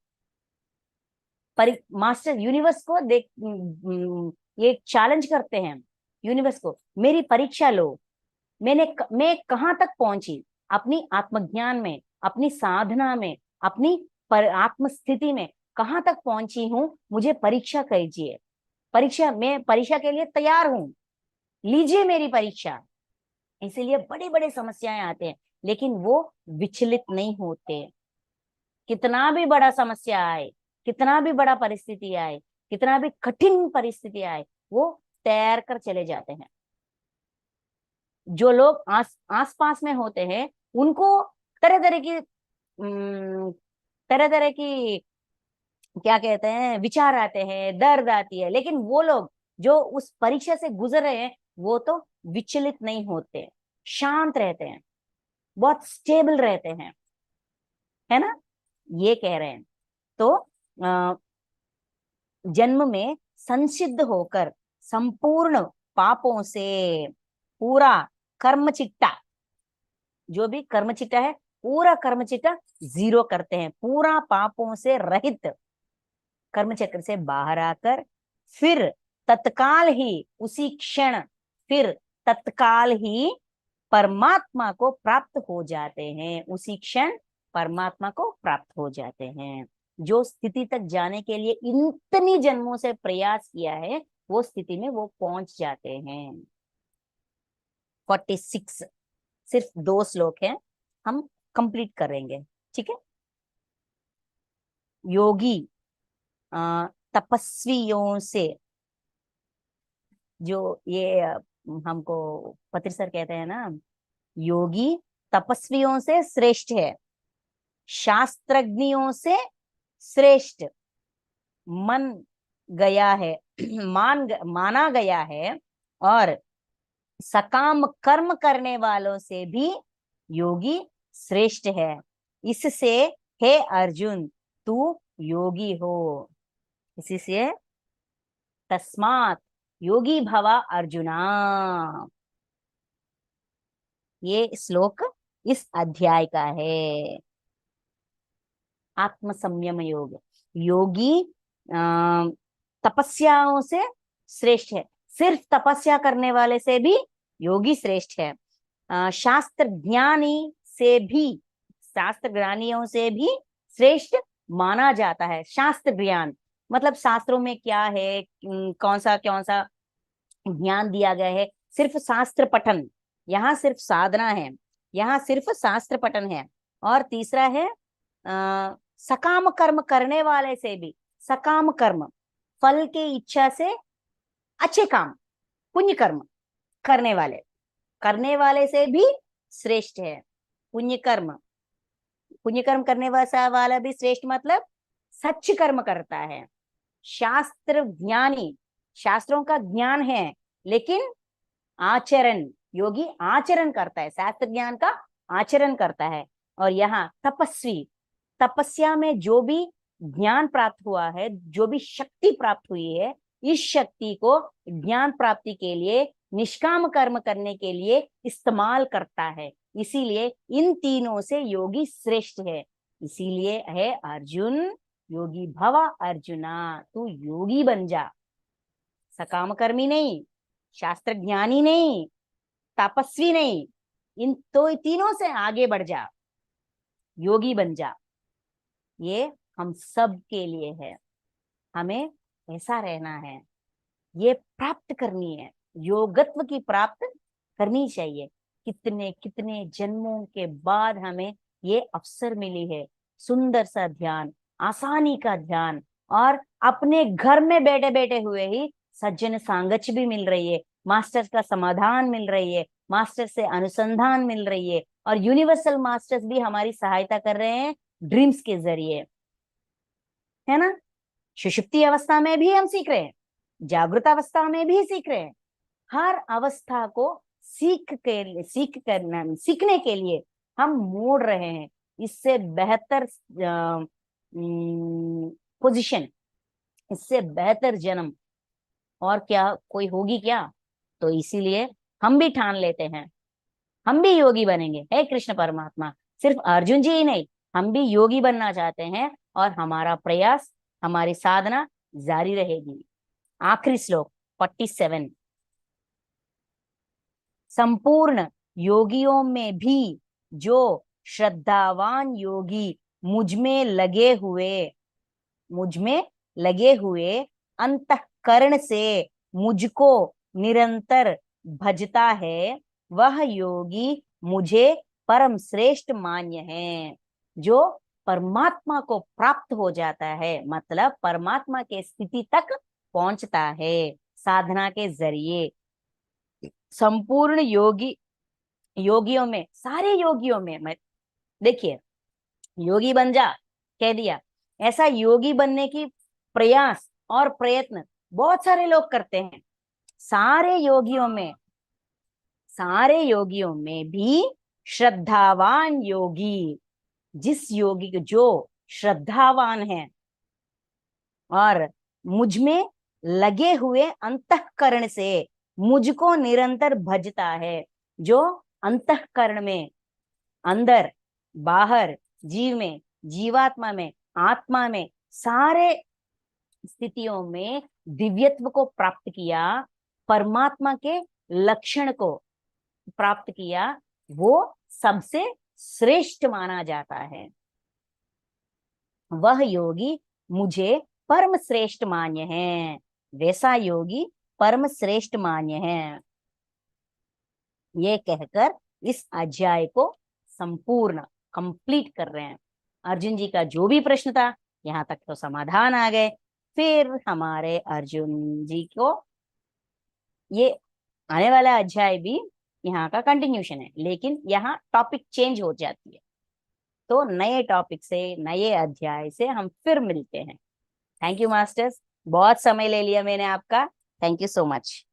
मास्टर यूनिवर्स को देख, ये चैलेंज करते हैं यूनिवर्स को, मेरी परीक्षा लो, मैं कहां तक पहुंची अपनी आत्मज्ञान में, अपनी साधना में, अपनी आत्म स्थिति में कहां तक पहुंची हूं, मुझे परीक्षा कीजिए। परीक्षा, मैं परीक्षा के लिए तैयार हूं, लीजिए मेरी परीक्षा। इसीलिए बड़ी बड़ी समस्याएं आते हैं, लेकिन वो विचलित नहीं होते। कितना भी बड़ा समस्या आए, कितना भी बड़ा परिस्थिति आए, कितना भी कठिन परिस्थिति आए, वो तैर कर चले जाते हैं। जो लोग आस पास में होते हैं उनको तरह तरह की तरह तरह की क्या कहते हैं, विचार आते हैं, दर्द आती है, लेकिन वो लोग जो उस परीक्षा से गुजर रहे हैं वो तो विचलित नहीं होते, शांत रहते हैं, बहुत स्टेबल रहते हैं, है ना। ये कह रहे हैं। तो जन्म में संसिद्ध होकर संपूर्ण पापों से पूरा कर्म चिट्टा, जो भी कर्म चिट्टा है पूरा कर्म चिट्टा जीरो करते हैं, पूरा पापों से रहित कर्म चक्र से बाहर आकर फिर तत्काल ही, उसी क्षण, फिर तत्काल ही परमात्मा को प्राप्त हो जाते हैं, उसी क्षण परमात्मा को प्राप्त हो जाते हैं। जो स्थिति तक जाने के लिए इतनी जन्मों से प्रयास किया है, वो स्थिति में वो पहुंच जाते हैं। 46 सिर्फ 2 श्लोक हैं, हम कंप्लीट करेंगे, ठीक है। योगी तपस्वियों से, जो ये हमको पत्री सर कहते हैं ना, योगी तपस्वियों से श्रेष्ठ है, शास्त्रज्ञों से श्रेष्ठ मन गया है, माना गया है, और सकाम कर्म करने वालों से भी योगी श्रेष्ठ है। इससे हे अर्जुन तू योगी हो, इसी से तस्मात् योगी भवा अर्जुना। ये श्लोक इस अध्याय का है। आत्म संयम योग, योगी तपस्याओं से श्रेष्ठ है, सिर्फ तपस्या करने वाले से भी योगी श्रेष्ठ है। शास्त्र ज्ञानी से भी, शास्त्र ज्ञानियों से भी श्रेष्ठ माना जाता है। शास्त्र ज्ञान मतलब शास्त्रों में क्या है, कौन सा ज्ञान दिया गया है, सिर्फ शास्त्र पठन, यहाँ सिर्फ साधना है, यहाँ सिर्फ शास्त्र पठन है। और तीसरा है सकाम कर्म करने वाले से भी, सकाम कर्म फल के इच्छा से अच्छे काम, पुण्य कर्म करने वाले से भी श्रेष्ठ है पुण्य कर्म। पुण्य कर्म करने वाला भी श्रेष्ठ, मतलब सच्च कर्म करता है। शास्त्र ज्ञानी, शास्त्रों का ज्ञान है, लेकिन आचरण, योगी आचरण करता है, शास्त्र ज्ञान का आचरण करता है। और यहाँ तपस्वी, तपस्या में जो भी ज्ञान प्राप्त हुआ है, जो भी शक्ति प्राप्त हुई है, इस शक्ति को ज्ञान प्राप्ति के लिए, निष्काम कर्म करने के लिए इस्तेमाल करता है। इसीलिए इन तीनों से योगी श्रेष्ठ है। इसीलिए है अर्जुन योगी भव अर्जुना, तू योगी बन जा, सकाम कर्मी नहीं, शास्त्र ज्ञानी नहीं, तपस्वी नहीं, इन तो तीनों से आगे बढ़ जा, योगी बन जा। ये हम सब के लिए है, हमें ऐसा रहना है, ये प्राप्त करनी है, योगत्व की प्राप्त करनी चाहिए। कितने कितने जन्मों के बाद हमें ये अवसर मिली है, सुंदर सा ध्यान, आसानी का ध्यान, और अपने घर में बैठे बैठे हुए ही सज्जन सांगच भी मिल रही है, मास्टर्स का समाधान मिल रही है, मास्टर से अनुसंधान मिल रही है, और यूनिवर्सल मास्टर्स भी हमारी सहायता कर रहे हैं ड्रीम्स के जरिए, है ना। सुषुप्ति अवस्था में भी हम सीख रहे हैं, जागृत अवस्था में भी सीख रहे हैं। हर अवस्था को सीखने के लिए हम मोड़ रहे हैं। इससे बेहतर पोजीशन, इससे बेहतर जन्म और क्या कोई होगी क्या। तो इसीलिए हम भी ठान लेते हैं, हम भी योगी बनेंगे। हे कृष्ण परमात्मा, सिर्फ अर्जुन जी ही नहीं, हम भी योगी बनना चाहते हैं, और हमारा प्रयास, हमारी साधना जारी रहेगी। आखिरी श्लोक 47। संपूर्ण योगियों में भी जो श्रद्धावान योगी मुझ में लगे हुए अंतःकरण से मुझको निरंतर भजता है, वह योगी मुझे परम श्रेष्ठ मान्य है। जो परमात्मा को प्राप्त हो जाता है, मतलब परमात्मा के स्थिति तक पहुंचता है साधना के जरिए। संपूर्ण योगियों में, सारे योगियों में, मैं देखिए, योगी बन जा कह दिया, ऐसा योगी बनने की प्रयास और प्रयत्न बहुत सारे लोग करते हैं। सारे योगियों में भी श्रद्धावान योगी, जिस योगी को जो श्रद्धावान है और मुझ में लगे हुए अंतःकरण से मुझको निरंतर भजता है, जो अंतःकरण में, अंदर बाहर, जीव में, जीवात्मा में, आत्मा में, सारे स्थितियों में दिव्यत्व को प्राप्त किया, परमात्मा के लक्षण को प्राप्त किया, वो सबसे श्रेष्ठ माना जाता है। वह योगी मुझे परम श्रेष्ठ मान्य है, वैसा योगी परम श्रेष्ठ मान्य है। ये कहकर इस अध्याय को संपूर्ण कंप्लीट कर रहे हैं। अर्जुन जी का जो भी प्रश्न था, यहाँ तक तो समाधान आ गए। फिर हमारे अर्जुन जी को ये आने वाला अध्याय भी यहाँ का कंटिन्यूशन है, लेकिन यहाँ टॉपिक चेंज हो जाती है। तो नए टॉपिक से, नए अध्याय से हम फिर मिलते हैं। थैंक यू मास्टर्स, बहुत समय ले लिया मैंने आपका। Thank you so much.